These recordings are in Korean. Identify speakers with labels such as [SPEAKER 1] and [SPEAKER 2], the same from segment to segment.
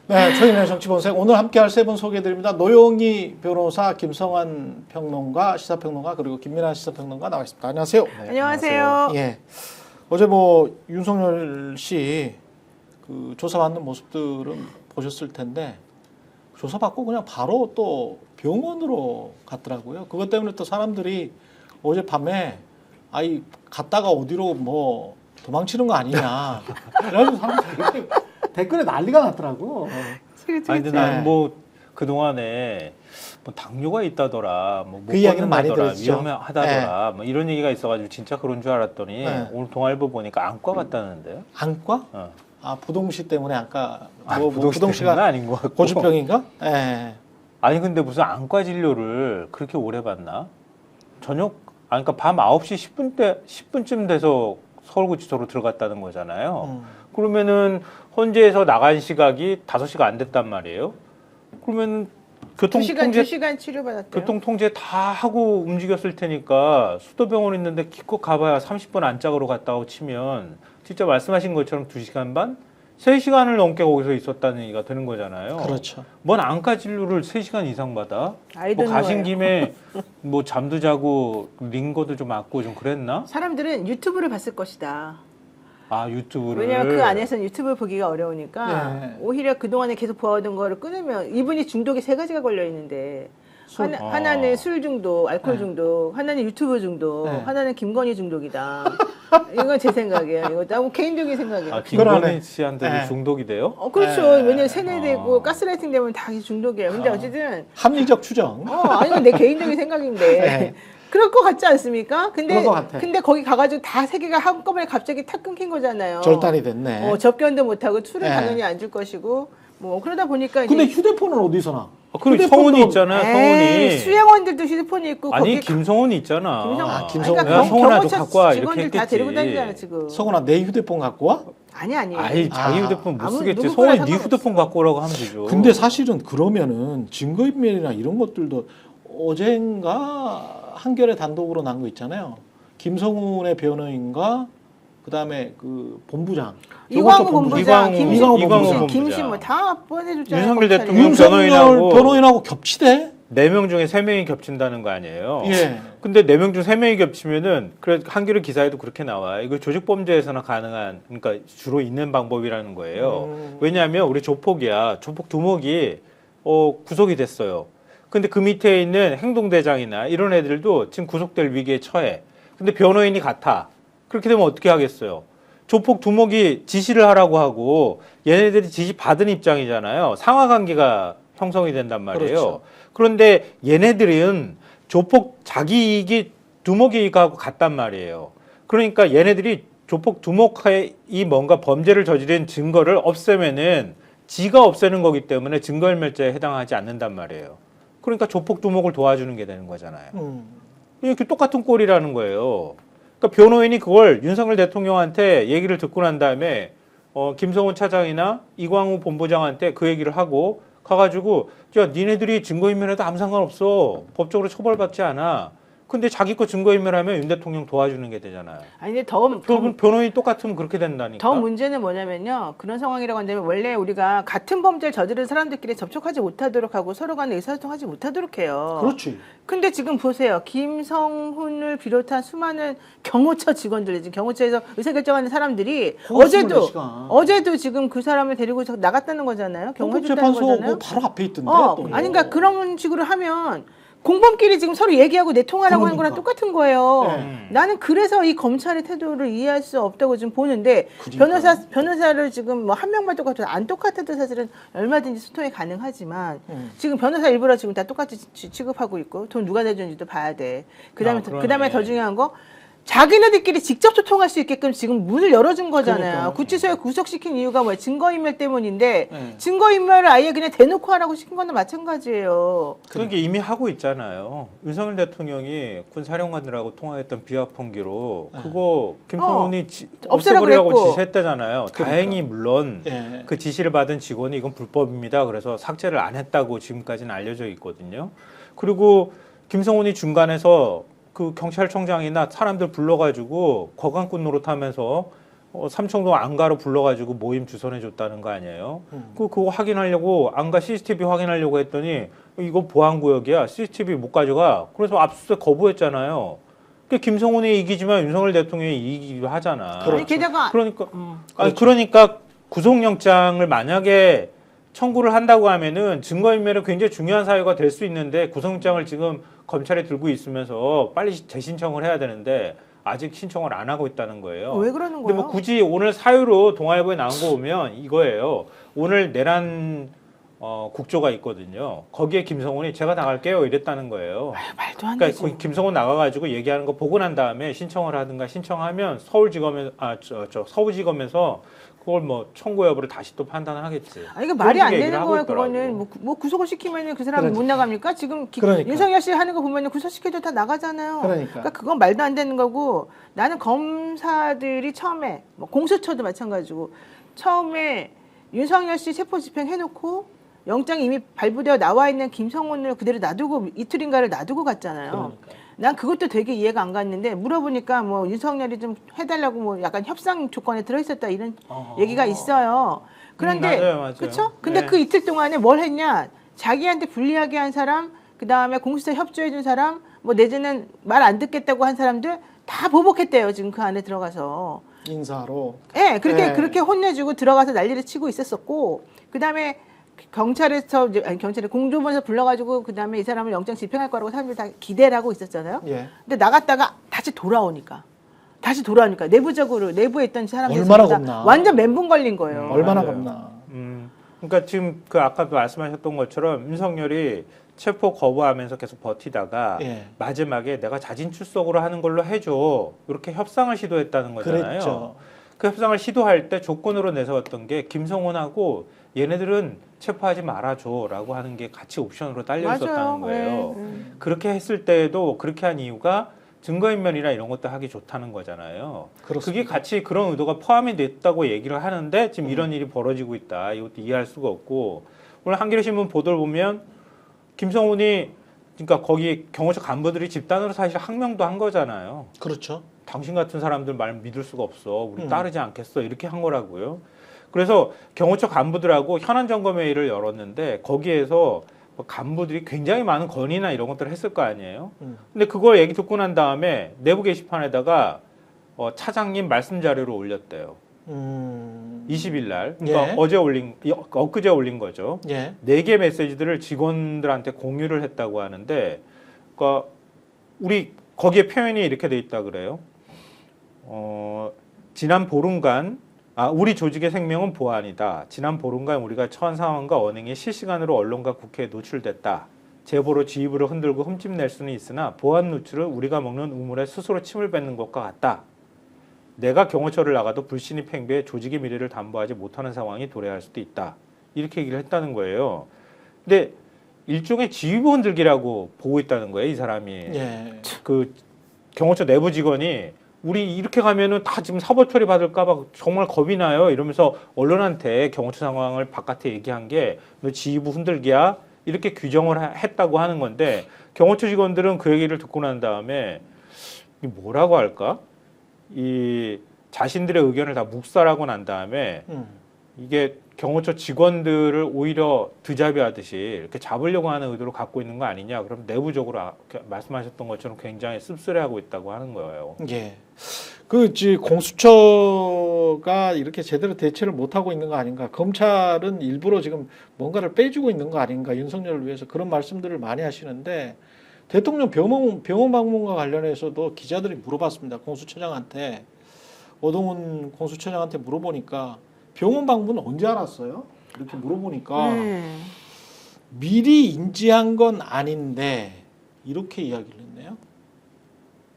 [SPEAKER 1] 네, 저희는 정치본색 오늘 함께할 세 분 소개해드립니다. 노영희 변호사, 김성환 평론가, 시사평론가 그리고 김민아 시사평론가 나와 있습니다. 안녕하세요.
[SPEAKER 2] 네, 안녕하세요.
[SPEAKER 1] 예, 어제 뭐 윤석열 씨 그 조사받는 모습들은 보셨을 텐데 조사받고 그냥 바로 또 병원으로 갔더라고요. 그것 때문에 또 사람들이 어젯밤에 아이 갔다가 어디로 뭐 도망치는 거 아니냐. 그래서 사람들이 댓글에 난리가 났더라고.
[SPEAKER 2] 아니 근데 나는 뭐 그동안에 뭐 당뇨가 있다더라, 뭐 못
[SPEAKER 1] 그 이야기는 많이
[SPEAKER 2] 걷는다더라,
[SPEAKER 1] 들었죠.
[SPEAKER 2] 위험하다더라, 뭐 이런 얘기가 있어가지고 진짜 그런 줄 알았더니
[SPEAKER 1] 네.
[SPEAKER 2] 오늘 동아일보 보니까 안과 갔다는데요.
[SPEAKER 1] 안과?
[SPEAKER 2] 어.
[SPEAKER 1] 아 부동시 때문에 아까
[SPEAKER 2] 부동시가 아닌 것 같고.
[SPEAKER 1] 고주병인가? 예.
[SPEAKER 2] 아니 근데 무슨 안과 진료를 그렇게 오래 받나? 저녁 그러니까 밤 9시 10분쯤 돼서 서울구치소로 들어갔다는 거잖아요. 그러면은 헌재에서 나간 시각이 5시가 안 됐단 말이에요. 그러면 교통통제
[SPEAKER 3] 2시간 치료받았대요.
[SPEAKER 2] 교통통제 다 하고 움직였을 테니까 수도병원 있는데 기껏 가봐야 30분 안짝으로 갔다고 치면 진짜 말씀하신 것처럼 2시간 반? 3시간을 넘게 거기서 있었다는 얘기가 되는 거잖아요.
[SPEAKER 1] 그렇죠.
[SPEAKER 2] 뭔 안과 진료를 3시간 이상 받아?
[SPEAKER 3] 아이들
[SPEAKER 2] 뭐 가신
[SPEAKER 3] 거예요.
[SPEAKER 2] 김에 뭐 잠도 자고 링거도 좀 맞고 좀 그랬나?
[SPEAKER 3] 사람들은 유튜브를 봤을 것이다.
[SPEAKER 2] 아 유튜브를.
[SPEAKER 3] 왜냐하면 그 안에서는 유튜브 보기가 어려우니까
[SPEAKER 1] 네.
[SPEAKER 3] 오히려 그동안에 계속 보아오던 거를 끊으면 이분이 중독이 3가지가 걸려 있는데
[SPEAKER 1] 술.
[SPEAKER 3] 하나는 술 중독, 알코올
[SPEAKER 1] 네.
[SPEAKER 3] 중독, 하나는 유튜브 중독,
[SPEAKER 1] 네.
[SPEAKER 3] 하나는 김건희 중독이다. 이건 제 생각이에요. 이거 너무 개인적인 생각이에요.
[SPEAKER 2] 아
[SPEAKER 1] 그러네.
[SPEAKER 2] 김건희 씨한테
[SPEAKER 1] 네.
[SPEAKER 2] 중독이 돼요?
[SPEAKER 3] 그렇죠.
[SPEAKER 1] 네.
[SPEAKER 3] 왜냐면 세뇌되고
[SPEAKER 2] 아.
[SPEAKER 3] 가스라이팅 되면 다 중독이에요. 근데 어쨌든
[SPEAKER 1] 합리적 추정.
[SPEAKER 3] 아니 이건 내 개인적인 생각인데
[SPEAKER 1] 네.
[SPEAKER 3] 그럴 것 같지 않습니까? 근데
[SPEAKER 1] 그럴 것 같아.
[SPEAKER 3] 근데 거기 가가지고 다 3개가 한꺼번에 갑자기 탁 끊긴 거잖아요.
[SPEAKER 1] 절단이 됐네.
[SPEAKER 3] 접견도 못하고 술은
[SPEAKER 1] 네.
[SPEAKER 3] 당연히 안 줄 것이고 뭐 그러다 보니까
[SPEAKER 1] 근데
[SPEAKER 3] 이제
[SPEAKER 1] 휴대폰은 어디서 나?
[SPEAKER 2] 그리고
[SPEAKER 1] 휴대폰도-
[SPEAKER 2] 성훈이 있잖아요. 성훈이.
[SPEAKER 3] 수행원들도 휴대폰이 있고
[SPEAKER 2] 아니
[SPEAKER 3] 거기
[SPEAKER 2] 김성훈이 있잖아.
[SPEAKER 1] 김성훈.
[SPEAKER 2] 야, 성훈아 너 갖고 와 이렇게
[SPEAKER 3] 직원들 다
[SPEAKER 2] 했겠지.
[SPEAKER 3] 데리고 다니잖아 지금.
[SPEAKER 1] 성훈아 내 휴대폰 갖고 와?
[SPEAKER 3] 아니.
[SPEAKER 2] 아이 자기
[SPEAKER 1] 아.
[SPEAKER 2] 휴대폰 못
[SPEAKER 3] 아무
[SPEAKER 2] 쓰겠지.
[SPEAKER 3] 누구나
[SPEAKER 2] 성훈이 네
[SPEAKER 3] 상관없어.
[SPEAKER 2] 휴대폰 갖고 오라고 하면 되죠.
[SPEAKER 1] 근데 사실은 그러면은 증거인멸이나 이런 것들도 어젠가 한겨레 단독으로 난 거 있잖아요. 김성훈의 변호인과 그다음에 그 본부장
[SPEAKER 3] 이광우 본부장,
[SPEAKER 1] 이광우 본부장.
[SPEAKER 3] 김씨 뭐 다 뻔해줬잖아요.
[SPEAKER 2] 윤석열
[SPEAKER 3] 검찰이.
[SPEAKER 2] 대통령
[SPEAKER 1] 윤석열
[SPEAKER 2] 변호인하고
[SPEAKER 1] 변호인하고 겹치대?
[SPEAKER 2] 4명 중에 3명이 겹친다는 거 아니에요.
[SPEAKER 1] 예.
[SPEAKER 2] 근데 4명 중 3명이 겹치면은 그래 한겨레 기사에도 그렇게 나와요. 이거 조직 범죄에서나 가능한 그러니까 주로 있는 방법이라는 거예요. 왜냐하면 우리 조폭이야. 조폭 두목이 구속이 됐어요. 근데 그 밑에 있는 행동대장이나 이런 애들도 지금 구속될 위기에 처해. 근데 변호인이 같아. 그렇게 되면 어떻게 하겠어요? 조폭 두목이 지시를 하라고 하고 얘네들이 지시 받은 입장이잖아요. 상하관계가 형성이 된단 말이에요.
[SPEAKER 1] 그렇죠.
[SPEAKER 2] 그런데 얘네들은 조폭 자기 이익이 두목이 이익하고 같단 말이에요. 그러니까 얘네들이 조폭 두목이 뭔가 범죄를 저지른 증거를 없애면은 지가 없애는 거기 때문에 증거인멸죄에 해당하지 않는단 말이에요. 그러니까 조폭 두목을 도와주는 게 되는 거잖아요. 이렇게 똑같은 꼴이라는 거예요. 그러니까 변호인이 그걸 윤석열 대통령한테 얘기를 듣고 난 다음에 김성훈 차장이나 이광우 본부장한테 그 얘기를 하고 가가지고 야 니네들이 증거인멸해도 아무 상관없어. 법적으로 처벌받지 않아. 근데 자기 거 증거인멸하면 윤 대통령 도와주는 게 되잖아요.
[SPEAKER 3] 아니 근데 더
[SPEAKER 2] 변호인이 똑같으면 그렇게 된다니까.
[SPEAKER 3] 더 문제는 뭐냐면요. 그런 상황이라고 한다면 원래 우리가 같은 범죄를 저지른 사람들끼리 접촉하지 못하도록 하고 서로 간에 의사소통하지 못하도록 해요.
[SPEAKER 1] 그렇지.
[SPEAKER 3] 근데 지금 보세요. 김성훈을 비롯한 수많은 경호처 직원들, 지금 경호처에서 의사결정하는 사람들이
[SPEAKER 1] 거기서 24시간.
[SPEAKER 3] 어제도 지금 그 사람을 데리고 나갔다는 거잖아요. 경호해준다는
[SPEAKER 1] 헌법재판소
[SPEAKER 3] 거잖아요.
[SPEAKER 1] 뭐 바로 앞에 있던데. 또.
[SPEAKER 3] 아니 그러니까 그런 식으로 하면 공범끼리 지금 서로 얘기하고 내통하라고 하는 거랑
[SPEAKER 1] 그러니까.
[SPEAKER 3] 똑같은 거예요.
[SPEAKER 1] 네.
[SPEAKER 3] 나는 그래서 이 검찰의 태도를 이해할 수 없다고 지금 보는데
[SPEAKER 1] 그러니까.
[SPEAKER 3] 변호사를 지금 뭐 한 명만 똑같아도 안 똑같아도 사실은 얼마든지 소통이 가능하지만 지금 변호사 일부러 지금 다 똑같이 취급하고 있고 돈 누가 내주는지도 봐야 돼. 그다음에
[SPEAKER 2] 그러네.
[SPEAKER 3] 그다음에 더 중요한 거 자기네들끼리 직접 소통할 수 있게끔 지금 문을 열어준 거잖아요.
[SPEAKER 1] 그러니까.
[SPEAKER 3] 구치소에 구속시킨 이유가 뭐예요? 증거인멸 때문인데
[SPEAKER 1] 네.
[SPEAKER 3] 증거인멸을 아예 그냥 대놓고 하라고 시킨 거나 마찬가지예요.
[SPEAKER 2] 그게 이미 하고 있잖아요. 윤석열 대통령이 군 사령관들하고 통화했던 비화폰기로 그거 김성훈이
[SPEAKER 3] 없애라고
[SPEAKER 2] 없애버리라고
[SPEAKER 3] 그랬고.
[SPEAKER 2] 지시했다잖아요. 다행히 물론
[SPEAKER 1] 예.
[SPEAKER 2] 그 지시를 받은 직원이 이건 불법입니다. 그래서 삭제를 안 했다고 지금까지는 알려져 있거든요. 그리고 김성훈이 중간에서 그 경찰청장이나 사람들 불러가지고 거강꾼 노릇하면서 삼청동 안가로 불러가지고 모임 주선해줬다는 거 아니에요? 그거 확인하려고 안가 CCTV 확인하려고 했더니 이거 보안구역이야. CCTV 못 가져가. 그래서 압수수색 거부했잖아요. 그 김성훈이 이기지만 윤석열 대통령이 이기기도 하잖아.
[SPEAKER 3] 아니, 게다가
[SPEAKER 2] 그러니까
[SPEAKER 1] 그렇죠.
[SPEAKER 2] 그러니까 구속영장을 만약에 청구를 한다고 하면은 증거인멸은 굉장히 중요한 사유가 될 수 있는데 구속영장을 지금 검찰에 들고 있으면서 빨리 재신청을 해야 되는데 아직 신청을 안 하고 있다는 거예요.
[SPEAKER 3] 왜 그러는
[SPEAKER 2] 근데
[SPEAKER 3] 거예요?
[SPEAKER 2] 뭐 굳이 오늘 사유로 동아일보에 나온 거 보면 이거예요. 오늘 내란 국조가 있거든요. 거기에 김성훈이 제가 나갈게요 이랬다는 거예요.
[SPEAKER 3] 아유, 말도 안
[SPEAKER 2] 그러니까
[SPEAKER 3] 되지.
[SPEAKER 2] 거기 김성훈 나가가지고 얘기하는 거 보고 난 다음에 신청을 하든가 신청하면 서울지검에서 그걸 뭐 청구 여부를 다시 또 판단을 하겠지.
[SPEAKER 3] 아니, 이거 말이 안
[SPEAKER 2] 그런
[SPEAKER 3] 되는
[SPEAKER 2] 얘기를
[SPEAKER 3] 거예요.
[SPEAKER 2] 하고 있더라고.
[SPEAKER 3] 그거는 뭐 구속을 시키면 그 사람은
[SPEAKER 1] 그러니까.
[SPEAKER 3] 못 나갑니까? 지금
[SPEAKER 1] 그러니까.
[SPEAKER 3] 윤석열 씨 하는 거 보면 구속시켜도 다 나가잖아요.
[SPEAKER 1] 그러니까.
[SPEAKER 3] 그건 말도 안 되는 거고 나는 검사들이 처음에 뭐 공수처도 마찬가지고 처음에 윤석열 씨 체포 집행 해놓고 영장이 이미 발부되어 나와 있는 김성훈을 그대로 놔두고 이틀인가를 놔두고 갔잖아요.
[SPEAKER 1] 그러니까.
[SPEAKER 3] 난 그것도 되게 이해가 안 갔는데 물어보니까 뭐 윤석열이 좀 해달라고 뭐 약간 협상 조건에 들어있었다 이런 얘기가 있어요. 그런데
[SPEAKER 2] 맞아요.
[SPEAKER 3] 그렇죠? 근데
[SPEAKER 2] 네.
[SPEAKER 3] 그 이틀 동안에 뭘 했냐? 자기한테 불리하게 한 사람, 그 다음에 공수처 협조해준 사람, 뭐 내지는 말 안 듣겠다고 한 사람들 다 보복했대요. 지금 그 안에 들어가서.
[SPEAKER 1] 인사로.
[SPEAKER 3] 예,
[SPEAKER 1] 네.
[SPEAKER 3] 그렇게 혼내주고 들어가서 난리를 치고 있었었고, 그 다음에 경찰에서 경찰에 공조본에서 불러가지고 그 다음에 이 사람을 영장 집행할 거라고 사람들이 다 기대를 하고 있었잖아요.
[SPEAKER 1] 예.
[SPEAKER 3] 근데 나갔다가 다시 돌아오니까 내부적으로 내부에 있던 사람들이
[SPEAKER 1] 얼마나
[SPEAKER 3] 전부 다
[SPEAKER 1] 겁나.
[SPEAKER 3] 완전 멘붕 걸린 거예요.
[SPEAKER 1] 얼마나
[SPEAKER 2] 맞아요.
[SPEAKER 1] 겁나.
[SPEAKER 2] 그러니까 지금 그 아까 말씀하셨던 것처럼 윤석열이 체포 거부하면서 계속 버티다가
[SPEAKER 1] 예.
[SPEAKER 2] 마지막에 내가 자진 출석으로 하는 걸로 해줘 이렇게 협상을 시도했다는 거잖아요.
[SPEAKER 1] 그랬죠.
[SPEAKER 2] 그 협상을 시도할 때 조건으로 내세웠던 게 김성훈하고 얘네들은 체포하지 말아줘라고 하는 게 같이 옵션으로 딸려 있었다는 거예요. 그렇게 했을 때에도 그렇게 한 이유가 증거인멸이나 이런 것도 하기 좋다는 거잖아요.
[SPEAKER 1] 그렇습니다.
[SPEAKER 2] 그게 같이 그런 의도가 포함이 됐다고 얘기를 하는데 지금 이런 일이 벌어지고 있다. 이것도 이해할 수가 없고 오늘 한겨레 신문 보도를 보면 김성훈이 그러니까 거기 경호처 간부들이 집단으로 사실 항명도 한 거잖아요.
[SPEAKER 1] 그렇죠.
[SPEAKER 2] 당신 같은 사람들 말 믿을 수가 없어. 우리 따르지 않겠어. 이렇게 한 거라고요. 그래서 경호처 간부들하고 현안 점검 회의를 열었는데 거기에서 간부들이 굉장히 많은 건의나 이런 것들을 했을 거 아니에요. 근데 그걸 얘기 듣고 난 다음에 내부 게시판에다가 차장님 말씀 자료를 올렸대요. 20일 날. 그러니까
[SPEAKER 1] 예.
[SPEAKER 2] 엊그제 올린 거죠.
[SPEAKER 1] 예.
[SPEAKER 2] 4개 메시지들을 직원들한테 공유를 했다고 하는데, 그러니까 우리 거기에 표현이 이렇게 돼 있다 그래요. 지난 보름간 우리 조직의 생명은 보안이다. 지난 보름간 우리가 처한 상황과 언행이 실시간으로 언론과 국회에 노출됐다. 제보로 지휘부를 흔들고 흠집낼 수는 있으나 보안 누출은 우리가 먹는 우물에 스스로 침을 뱉는 것과 같다. 내가 경호처를 나가도 불신이 팽배해 조직의 미래를 담보하지 못하는 상황이 도래할 수도 있다. 이렇게 얘기를 했다는 거예요. 근데 일종의 지휘부 흔들기라고 보고 있다는 거예요, 이 사람이.
[SPEAKER 1] 예.
[SPEAKER 2] 그 경호처 내부 직원이 우리 이렇게 가면은 다 지금 사법 처리 받을까봐 정말 겁이 나요. 이러면서 언론한테 경호처 상황을 바깥에 얘기한 게 너 지휘부 흔들기야. 이렇게 규정을 했다고 하는 건데 경호처 직원들은 그 얘기를 듣고 난 다음에 뭐라고 할까? 이 자신들의 의견을 다 묵살하고 난 다음에 이게 경호처 직원들을 오히려 드자비하듯이 이렇게 잡으려고 하는 의도를 갖고 있는 거 아니냐? 그럼 내부적으로 말씀하셨던 것처럼 굉장히 씁쓸해하고 있다고 하는 거예요.
[SPEAKER 1] 예. 공수처가 이렇게 제대로 대처를 못하고 있는 거 아닌가? 검찰은 일부러 지금 뭔가를 빼주고 있는 거 아닌가? 윤석열을 위해서 그런 말씀들을 많이 하시는데 대통령 병원 방문과 관련해서도 기자들이 물어봤습니다. 공수처장한테 오동훈 공수처장한테 물어보니까 병원 방문은 언제 알았어요? 이렇게 물어보니까 미리 인지한 건 아닌데 이렇게 이야기를 했네요.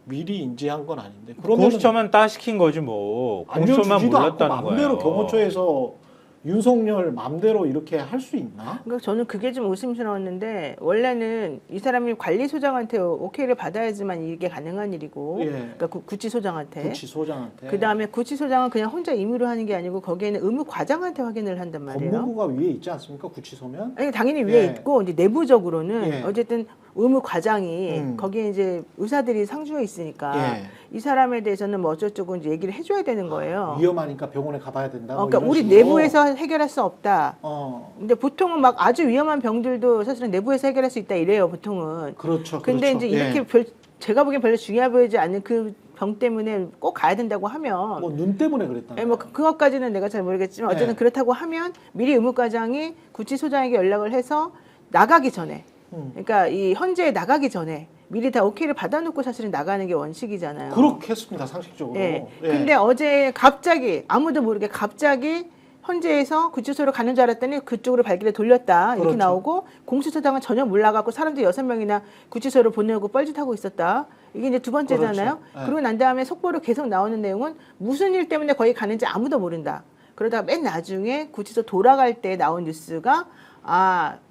[SPEAKER 1] 미리 인지한 건 아닌데. 그러면
[SPEAKER 2] 공수처만 따시킨 거지 뭐. 공수처만 몰랐다는 거예요.
[SPEAKER 1] 맘대로 경호처에서 윤석열 맘대로 이렇게 할 수 있나?
[SPEAKER 3] 그러니까 저는 그게 좀 의심스러웠는데 원래는 이 사람이 관리소장한테 오케이를 받아야지만 이게 가능한 일이고,
[SPEAKER 1] 예.
[SPEAKER 3] 그러니까 구치소장한테.
[SPEAKER 1] 구치소장한테.
[SPEAKER 3] 그 다음에 구치소장은 그냥 혼자 임의로 하는 게 아니고 거기에는 의무과장한테 확인을 한단 말이에요.
[SPEAKER 1] 법무부가 위에 있지 않습니까? 구치소면?
[SPEAKER 3] 아니, 당연히 위에
[SPEAKER 1] 예.
[SPEAKER 3] 있고 이제 내부적으로는
[SPEAKER 1] 예.
[SPEAKER 3] 어쨌든 의무 과장이
[SPEAKER 1] 음.
[SPEAKER 3] 거기에 이제 의사들이 상주해 있으니까
[SPEAKER 1] 예.
[SPEAKER 3] 이 사람에 대해서는 뭐 어쩌고저쩌고 이제 얘기를 해줘야 되는 거예요.
[SPEAKER 1] 위험하니까 병원에 가봐야 된다. 뭐
[SPEAKER 3] 그러니까
[SPEAKER 1] 이런
[SPEAKER 3] 우리
[SPEAKER 1] 식으로.
[SPEAKER 3] 내부에서 해결할 수 없다.
[SPEAKER 1] 어,
[SPEAKER 3] 근데 보통은 막 아주 위험한 병들도 사실은 내부에서 해결할 수 있다 이래요, 보통은.
[SPEAKER 1] 그렇죠.
[SPEAKER 3] 근데
[SPEAKER 1] 그렇죠.
[SPEAKER 3] 이제 이렇게
[SPEAKER 1] 예.
[SPEAKER 3] 제가 보기엔 별로 중요해 보이지 않는 그 병 때문에 꼭 가야 된다고 하면
[SPEAKER 1] 뭐눈 때문에 그랬다.
[SPEAKER 3] 뭐 그것까지는 내가 잘 모르겠지만 어쨌든
[SPEAKER 1] 네.
[SPEAKER 3] 그렇다고 하면 미리 의무과장이 구치소장에게 연락을 해서 나가기 전에 그러니까 이 헌재에 나가기 전에 미리 다 오케이를 받아놓고 사실은 나가는 게 원칙이잖아요.
[SPEAKER 1] 그렇게 했습니다. 상식적으로.
[SPEAKER 3] 예.
[SPEAKER 1] 예.
[SPEAKER 3] 근데 어제 갑자기 아무도 모르게 갑자기 헌재에서 구치소로 가는 줄 알았더니 그쪽으로 발길을 돌렸다 이렇게
[SPEAKER 1] 그렇죠.
[SPEAKER 3] 나오고 공수처장은 전혀 몰라갖고 사람들 6명이나 구치소로 보내고 뻘짓하고 있었다. 이게 이제 두 번째잖아요.
[SPEAKER 1] 그렇죠. 예.
[SPEAKER 3] 그러고 난 다음에 속보로 계속 나오는 내용은 무슨 일 때문에 거기 가는지 아무도 모른다. 그러다가 맨 나중에 구치소 돌아갈 때 나온 뉴스가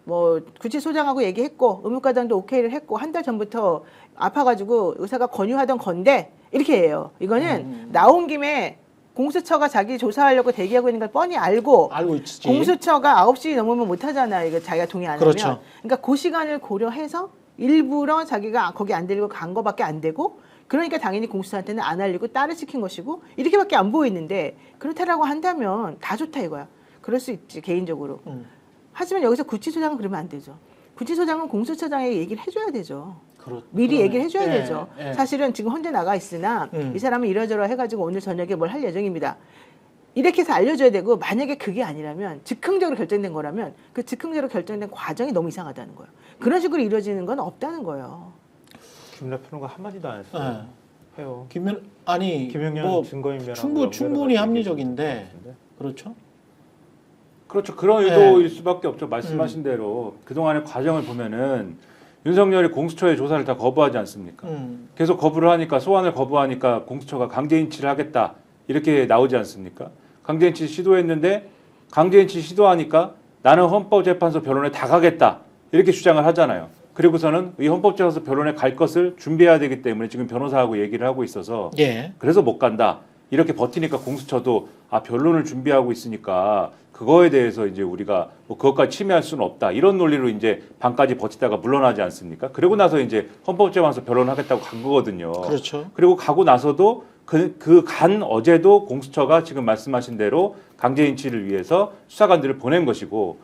[SPEAKER 3] 뭐 구치소장하고 얘기했고 의무과장도 오케이를 했고 한 달 전부터 아파가지고 의사가 권유하던 건데 이렇게 해요. 이거는 나온 김에 공수처가 자기 조사하려고 대기하고 있는 걸 뻔히 알고
[SPEAKER 1] 있지.
[SPEAKER 3] 공수처가 9시 넘으면 못 하잖아요. 이거 자기가 동의 안
[SPEAKER 1] 그렇죠.
[SPEAKER 3] 하면. 그러니까 그 시간을 고려해서 일부러 자기가 거기 안 데리고 간 거밖에 안 되고 그러니까 당연히 공수처한테는 안 알리고 딸을 시킨 것이고 이렇게밖에 안 보이는데 그렇다라고 한다면 다 좋다 이거야. 그럴 수 있지 개인적으로. 하지만 여기서 구치소장은 그러면 안 되죠. 구치소장은 공수처장에게 얘기를 해줘야 되죠. 미리
[SPEAKER 1] 그러네.
[SPEAKER 3] 얘기를 해줘야
[SPEAKER 1] 예,
[SPEAKER 3] 되죠.
[SPEAKER 1] 예.
[SPEAKER 3] 사실은 지금 헌재 나가 있으나 이 사람은 이러저러 해가지고 오늘 저녁에 뭘 할 예정입니다. 이렇게 해서 알려줘야 되고 만약에 그게 아니라면 즉흥적으로 결정된 거라면 그 즉흥적으로 결정된 과정이 너무 이상하다는 거예요. 그런 식으로 이루어지는 건 없다는 거예요.
[SPEAKER 2] 김 대표는 한마디도 안 했어요. 해요.
[SPEAKER 1] 김영현
[SPEAKER 2] 뭐 증거인멸
[SPEAKER 1] 충분히 합리적인데 그렇죠.
[SPEAKER 4] 그렇죠. 그런 의도일 수밖에 없죠. 말씀하신 대로 그동안의 과정을 보면은 윤석열이 공수처의 조사를 다 거부하지 않습니까? 계속 거부를 하니까 소환을 거부하니까 공수처가 강제인치를 하겠다 이렇게 나오지 않습니까? 강제인치 시도했는데 강제인치 시도하니까 나는 헌법재판소 변론에 다 가겠다 이렇게 주장을 하잖아요. 그리고서는 이 헌법재판소 변론에 갈 것을 준비해야 되기 때문에 지금 변호사하고 얘기를 하고 있어서
[SPEAKER 1] 예.
[SPEAKER 4] 그래서 못 간다. 이렇게 버티니까 공수처도 변론을 준비하고 있으니까 그거에 대해서 이제 우리가 뭐 그것까지 침해할 수는 없다. 이런 논리로 이제 반까지 버티다가 물러나지 않습니까? 그리고 나서 이제 헌법재판소 변론하겠다고 간 거거든요.
[SPEAKER 1] 그렇죠.
[SPEAKER 4] 그리고 가고 나서도 그 간 어제도 공수처가 지금 말씀하신 대로 강제인치를 위해서 수사관들을 보낸 것이고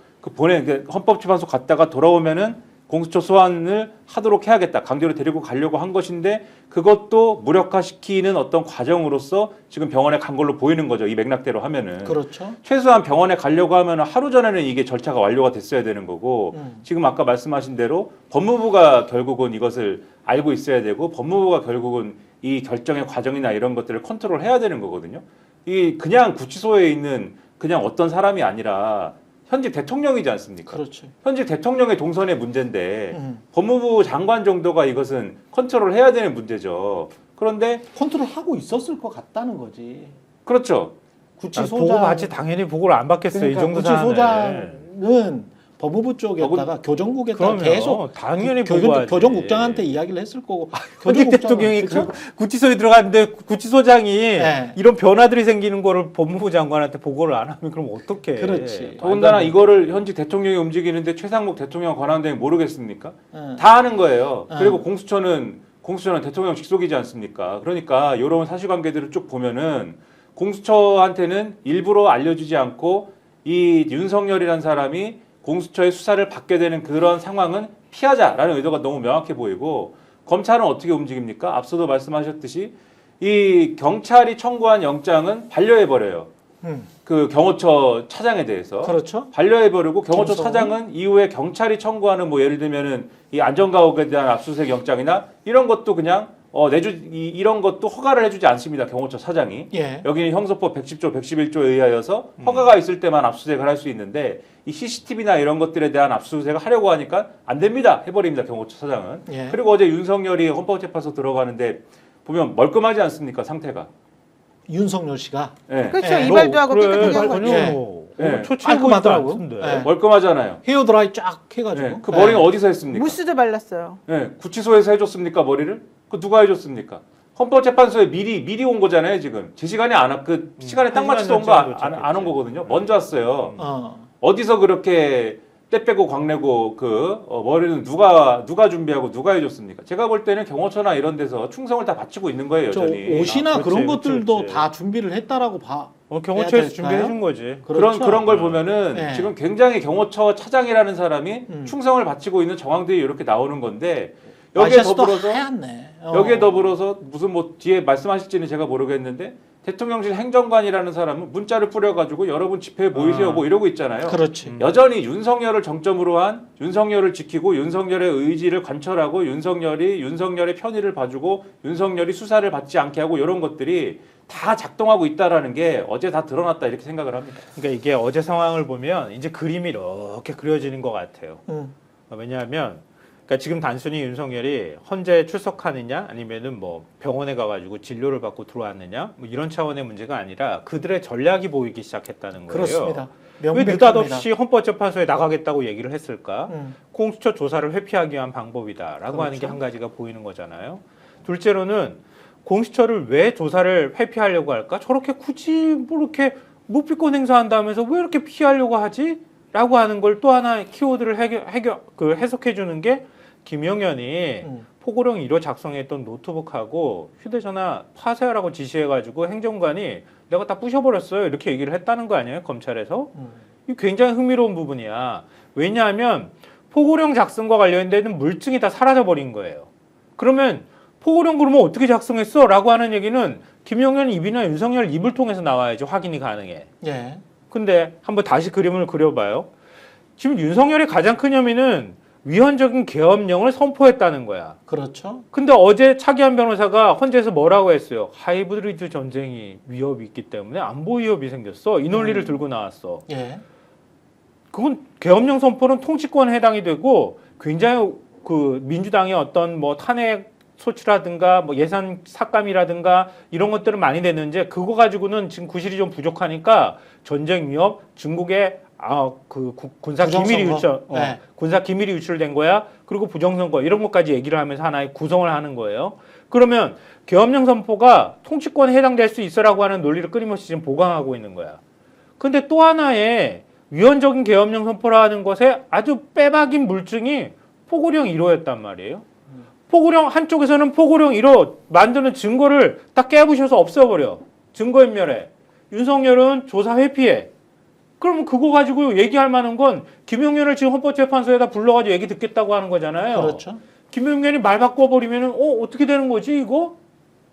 [SPEAKER 4] 헌법재판소 갔다가 돌아오면은 공수처 소환을 하도록 해야겠다. 강제로 데리고 가려고 한 것인데 그것도 무력화시키는 어떤 과정으로서 지금 병원에 간 걸로 보이는 거죠. 이 맥락대로 하면은.
[SPEAKER 1] 그렇죠.
[SPEAKER 4] 최소한 병원에 가려고 하면 하루 전에는 이게 절차가 완료가 됐어야 되는 거고 지금 아까 말씀하신 대로 법무부가 결국은 이것을 알고 있어야 되고 법무부가 결국은 이 결정의 과정이나 이런 것들을 컨트롤해야 되는 거거든요. 이 그냥 구치소에 있는 그냥 어떤 사람이 아니라 현직 대통령이지 않습니까?
[SPEAKER 1] 그렇죠.
[SPEAKER 4] 현직 대통령의 동선의 문제인데 법무부 장관 정도가 이것은 컨트롤해야 되는 문제죠. 그런데
[SPEAKER 1] 컨트롤하고 있었을 것 같다는 거지.
[SPEAKER 4] 그렇죠.
[SPEAKER 1] 구치소장
[SPEAKER 2] 보고 받지 당연히 보고를 안 받겠어요. 이 정도
[SPEAKER 1] 구치소장은 법무부 쪽에다가 교정국에다가 계속
[SPEAKER 2] 당연히 보고하지.
[SPEAKER 1] 교정국장한테 이야기를 했을 거고
[SPEAKER 2] 현직 대통령이
[SPEAKER 1] 그렇죠?
[SPEAKER 2] 구치소에 들어갔는데 구치소장이
[SPEAKER 1] 네.
[SPEAKER 2] 이런 변화들이 생기는 거를 법무부 장관한테 보고를 안 하면 그럼 어떡해.
[SPEAKER 1] 그렇지.
[SPEAKER 4] 더군다나 이거를 현직 대통령이 움직이는데 최상목 대통령 권한대행 모르겠습니까?
[SPEAKER 1] 네.
[SPEAKER 4] 다 하는 거예요.
[SPEAKER 1] 네.
[SPEAKER 4] 그리고 공수처는 대통령 직속이지 않습니까? 그러니까 이런 사실관계들을 쭉 보면은 공수처한테는 일부러 알려주지 않고 이 윤석열이라는 사람이 공수처의 수사를 받게 되는 그런 상황은 피하자라는 의도가 너무 명확해 보이고 검찰은 어떻게 움직입니까? 앞서도 말씀하셨듯이 이 경찰이 청구한 영장은 반려해버려요. 그 경호처 차장에 대해서.
[SPEAKER 1] 그렇죠.
[SPEAKER 4] 반려해버리고 경호처
[SPEAKER 1] 김성은?
[SPEAKER 4] 차장은 이후에 경찰이 청구하는 뭐 예를 들면은 이 안전가옥에 대한 압수수색 영장이나 이런 것도 그냥 이런 것도 허가를 해주지 않습니다. 경호처 차장이.
[SPEAKER 1] 예.
[SPEAKER 4] 여기는 형소법 110조, 111조에 의하여서 허가가 있을 때만 압수수색을 할 수 있는데 이 CCTV나 이런 것들에 대한 압수수색을 하려고 하니까 안 됩니다. 해버립니다. 경호처 차장은.
[SPEAKER 1] 예.
[SPEAKER 4] 그리고 어제 윤석열이 헌법재판소 들어가는데 보면 멀끔하지 않습니까? 상태가.
[SPEAKER 1] 윤석열 씨가
[SPEAKER 4] 예.
[SPEAKER 3] 그렇죠.
[SPEAKER 1] 예.
[SPEAKER 3] 이발도 하고 삐끗하게 한 거죠.
[SPEAKER 4] 예.
[SPEAKER 2] 초치하고
[SPEAKER 1] 깔끔하더라고요. 예.
[SPEAKER 4] 멀끔하잖아요.
[SPEAKER 1] 헤어드라이 쫙 해가지고
[SPEAKER 4] 예. 그 머리는 어디서 했습니까?
[SPEAKER 3] 무스도 발랐어요.
[SPEAKER 4] 예. 구치소에서 해줬습니까? 머리를? 그 누가 해줬습니까? 헌법재판소에 미리 온 거잖아요. 지금 제 시간에 시간에 딱 맞춰서 온 거 안 온 거거든요. 먼저 왔어요.
[SPEAKER 1] 어.
[SPEAKER 4] 어디서 그렇게 때 빼고 광내고 머리는 누가 준비하고 누가 해줬습니까? 제가 볼 때는 경호처나 이런 데서 충성을 다 바치고 있는 거예요,
[SPEAKER 1] 저
[SPEAKER 4] 여전히.
[SPEAKER 1] 옷이나
[SPEAKER 2] 그렇지,
[SPEAKER 1] 그런
[SPEAKER 2] 그렇지,
[SPEAKER 1] 것들도
[SPEAKER 2] 그렇지.
[SPEAKER 1] 다 준비를 했다라고 봐.
[SPEAKER 2] 경호처에서
[SPEAKER 1] 해야 될까요?
[SPEAKER 2] 준비해 준 거지.
[SPEAKER 1] 그렇죠?
[SPEAKER 4] 그런 걸 보면은
[SPEAKER 1] 네.
[SPEAKER 4] 지금 굉장히 경호처 차장이라는 사람이 충성을 바치고 있는 정황들이 이렇게 나오는 건데 여기에
[SPEAKER 1] 마샤스도
[SPEAKER 4] 더불어서
[SPEAKER 1] 하얗네.
[SPEAKER 4] 여기에 더불어서 무슨 뭐 뒤에 말씀하실지는 제가 모르겠는데 대통령실 행정관이라는 사람은 문자를 뿌려가지고 여러분 집회에 모이세요 뭐 이러고 있잖아요.
[SPEAKER 1] 그렇지.
[SPEAKER 4] 여전히 윤석열을 정점으로 한 윤석열을 지키고 윤석열의 의지를 관철하고 윤석열의 편의를 봐주고 윤석열이 수사를 받지 않게 하고 이런 것들이 다 작동하고 있다라는 게 어제 다 드러났다 이렇게 생각을 합니다.
[SPEAKER 2] 그러니까 이게 어제 상황을 보면 이제 그림이 이렇게 그려지는 것 같아요. 왜냐하면 그러니까 지금 단순히 윤석열이 헌재 출석하느냐 아니면은 뭐 병원에 가가지고 진료를 받고 들어왔느냐 뭐 이런 차원의 문제가 아니라 그들의 전략이 보이기 시작했다는 거예요.
[SPEAKER 1] 그렇습니다.
[SPEAKER 2] 왜
[SPEAKER 1] 명백합니다.
[SPEAKER 2] 느닷없이 헌법재판소에 나가겠다고 얘기를 했을까?
[SPEAKER 1] 음.
[SPEAKER 2] 공수처 조사를 회피하기 위한 방법이다라고 하는 게 한 가지가 보이는 거잖아요. 둘째로는 공수처를 왜 조사를 회피하려고 할까? 저렇게 굳이 뭐 이렇게 묵비권 행사한다면서 왜 이렇게 피하려고 하지? 라고 하는 걸 또 하나 키워드를 해석해 주는 게 김용현이 포고령 1호 작성했던 노트북하고 휴대전화 파쇄하라고 지시해가지고 행정관이 내가 다 부셔버렸어요 이렇게 얘기를 했다는 거 아니에요 검찰에서? 이 굉장히 흥미로운 부분이야. 왜냐하면 포고령 작성과 관련된 물증이 다 사라져버린 거예요. 그러면 포고령 그러면 어떻게 작성했어? 라고 하는 얘기는 김용현 입이나 윤석열 입을 통해서 나와야지 확인이 가능해.
[SPEAKER 1] 예.
[SPEAKER 2] 근데 한번 다시 그림을 그려봐요. 지금 윤석열의 가장 큰 혐의는 위헌적인 계엄령을 선포했다는 거야.
[SPEAKER 1] 그렇죠.
[SPEAKER 2] 근데 어제 차기한 변호사가 헌재에서 뭐라고 했어요? 하이브리드 전쟁이 위협이 있기 때문에 안보 위협이 생겼어. 이 논리를 들고 나왔어.
[SPEAKER 1] 예.
[SPEAKER 2] 그건 계엄령 선포는 통치권에 해당이 되고 굉장히 그 민주당의 어떤 뭐 탄핵 소추라든가 뭐 예산 삭감이라든가 이런 것들은 많이 됐는데 그거 가지고는 지금 구실이 좀 부족하니까 전쟁 위협, 중국의 군사 기밀이 유출,
[SPEAKER 1] 네.
[SPEAKER 2] 군사 기밀이 유출된 거야. 그리고 부정선거 이런 것까지 얘기를 하면서 하나의 구성을 하는 거예요. 그러면 계엄령 선포가 통치권에 해당될 수 있어라고 하는 논리를 끊임없이 지금 보강하고 있는 거야. 근데 또 하나의 위헌적인 계엄령 선포라는 것에 아주 빼박인 물증이 포고령 1호였단 말이에요. 포고령 한쪽에서는 포고령 1호 만드는 증거를 다 깨부셔서 없애버려. 증거인멸해. 윤석열은 조사 회피해. 그러면 그거 가지고 얘기할 만한 건 김용현을 지금 헌법재판소에다 불러가지고 얘기 듣겠다고 하는 거잖아요.
[SPEAKER 1] 그렇죠.
[SPEAKER 2] 김용현이 말 바꿔버리면은 어떻게 되는 거지 이거?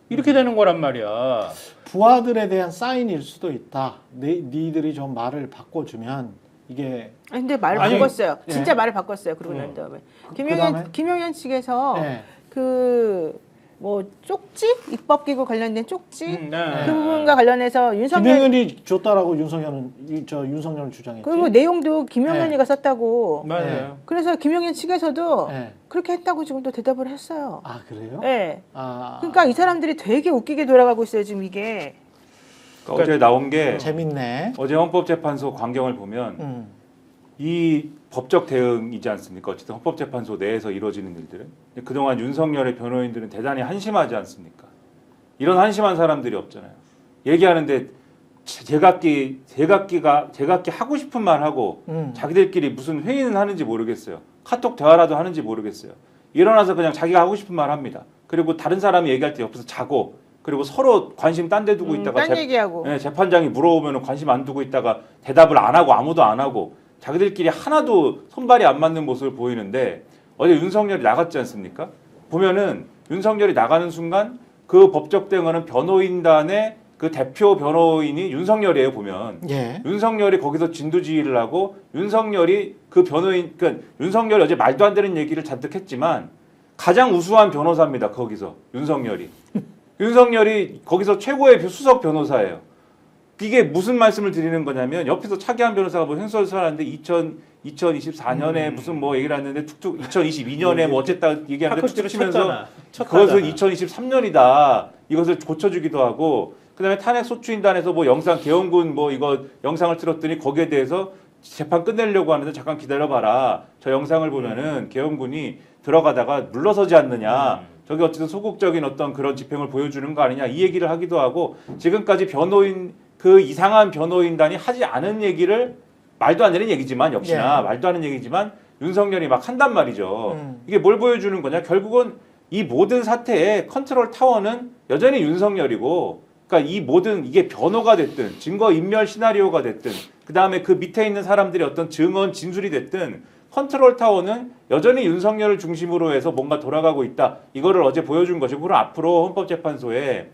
[SPEAKER 2] 이렇게 되는 거란 말이야.
[SPEAKER 1] 부하들에 대한 사인일 수도 있다. 니들이 좀 말을 바꿔주면 이게
[SPEAKER 3] 근데 말을
[SPEAKER 2] 아니,
[SPEAKER 3] 바꿨어요.
[SPEAKER 1] 예.
[SPEAKER 3] 진짜 말을 바꿨어요. 그러고 난 다음에
[SPEAKER 1] 그다음에?
[SPEAKER 3] 김용현 측에서
[SPEAKER 1] 예.
[SPEAKER 3] 뭐 쪽지 입법기구 관련된 쪽지
[SPEAKER 2] 네.
[SPEAKER 3] 그 부분과 관련해서 윤석열
[SPEAKER 1] 김용현이 줬다라고 윤석열은 주장했지.
[SPEAKER 3] 그리고 내용도 김용현이가 썼다고.
[SPEAKER 2] 맞아요.
[SPEAKER 3] 그래서 김용현 측에서도
[SPEAKER 1] 예.
[SPEAKER 3] 그렇게 했다고 지금 또 대답을 했어요.
[SPEAKER 1] 아 그래요?
[SPEAKER 3] 네.
[SPEAKER 1] 아
[SPEAKER 3] 그러니까 이 사람들이 되게 웃기게 돌아가고 있어요 지금 이게.
[SPEAKER 4] 그러니까 어제 나온 게
[SPEAKER 1] 재밌네.
[SPEAKER 4] 어제 헌법재판소 광경을 보면 이 법적 대응이지 않습니까? 어쨌든 헌법재판소 내에서 이루어지는 일들은 그동안 윤석열의 변호인들은 대단히 한심하지 않습니까? 이런 한심한 사람들이 없잖아요. 얘기하는데 제각기 하고 싶은 말 하고 자기들끼리 무슨 회의는 하는지 모르겠어요. 카톡 대화라도 하는지 모르겠어요. 일어나서 그냥 자기가 하고 싶은 말 합니다. 그리고 다른 사람이 얘기할 때 옆에서 자고 그리고 서로 관심 딴 데 두고 있다가
[SPEAKER 3] 딴 얘기하고.
[SPEAKER 4] 재판장이 물어보면 관심 안 두고 있다가 대답을 안 하고 아무도 안 하고 자기들끼리 하나도 손발이 안 맞는 모습을 보이는데 어제 윤석열이 나갔지 않습니까? 보면은 윤석열이 나가는 순간 그 법적 대응하는 변호인단의 그 대표 변호인이 윤석열이에요 보면.
[SPEAKER 1] 예.
[SPEAKER 4] 윤석열이 거기서 진두지휘를 하고 윤석열이 그 변호인 그러니까 윤석열이 어제 말도 안 되는 얘기를 잔뜩 했지만 가장 우수한 변호사입니다. 거기서 윤석열이. 윤석열이 거기서 최고의 수석 변호사예요. 이게 무슨 말씀을 드리는 거냐면 옆에서 차기한 변호사가 뭐 횡설수설하는데 2024년에 무슨 뭐 얘기를 하는데 툭툭 2022년에 뭐 어쨌다 얘기하는데 툭툭 치면서 그것은 2023년이다. 이것을 고쳐주기도 하고 그다음에 탄핵 소추인단에서 뭐 영상 계엄군 뭐 이거 영상을 틀었더니 거기에 대해서 재판 끝내려고 하는데 잠깐 기다려봐라. 저 영상을 보면은 계엄군이 들어가다가 물러서지 않느냐. 저게 어쨌든 소극적인 어떤 그런 집행을 보여주는 거 아니냐. 이 얘기를 하기도 하고 지금까지 변호인 그 이상한 변호인단이 하지 않은 얘기를 말도 안 되는 얘기지만 역시나
[SPEAKER 1] 예.
[SPEAKER 4] 말도 안 되는 얘기지만 윤석열이 막 한단 말이죠. 이게 뭘 보여주는 거냐? 결국은 이 모든 사태의 컨트롤 타워는 여전히 윤석열이고, 그러니까 이 모든 이게 변호가 됐든 증거 인멸 시나리오가 됐든 그 다음에 그 밑에 있는 사람들이 어떤 증언 진술이 됐든 컨트롤 타워는 여전히 윤석열을 중심으로 해서 뭔가 돌아가고 있다. 이거를 어제 보여준 것이고, 그럼 앞으로 헌법재판소에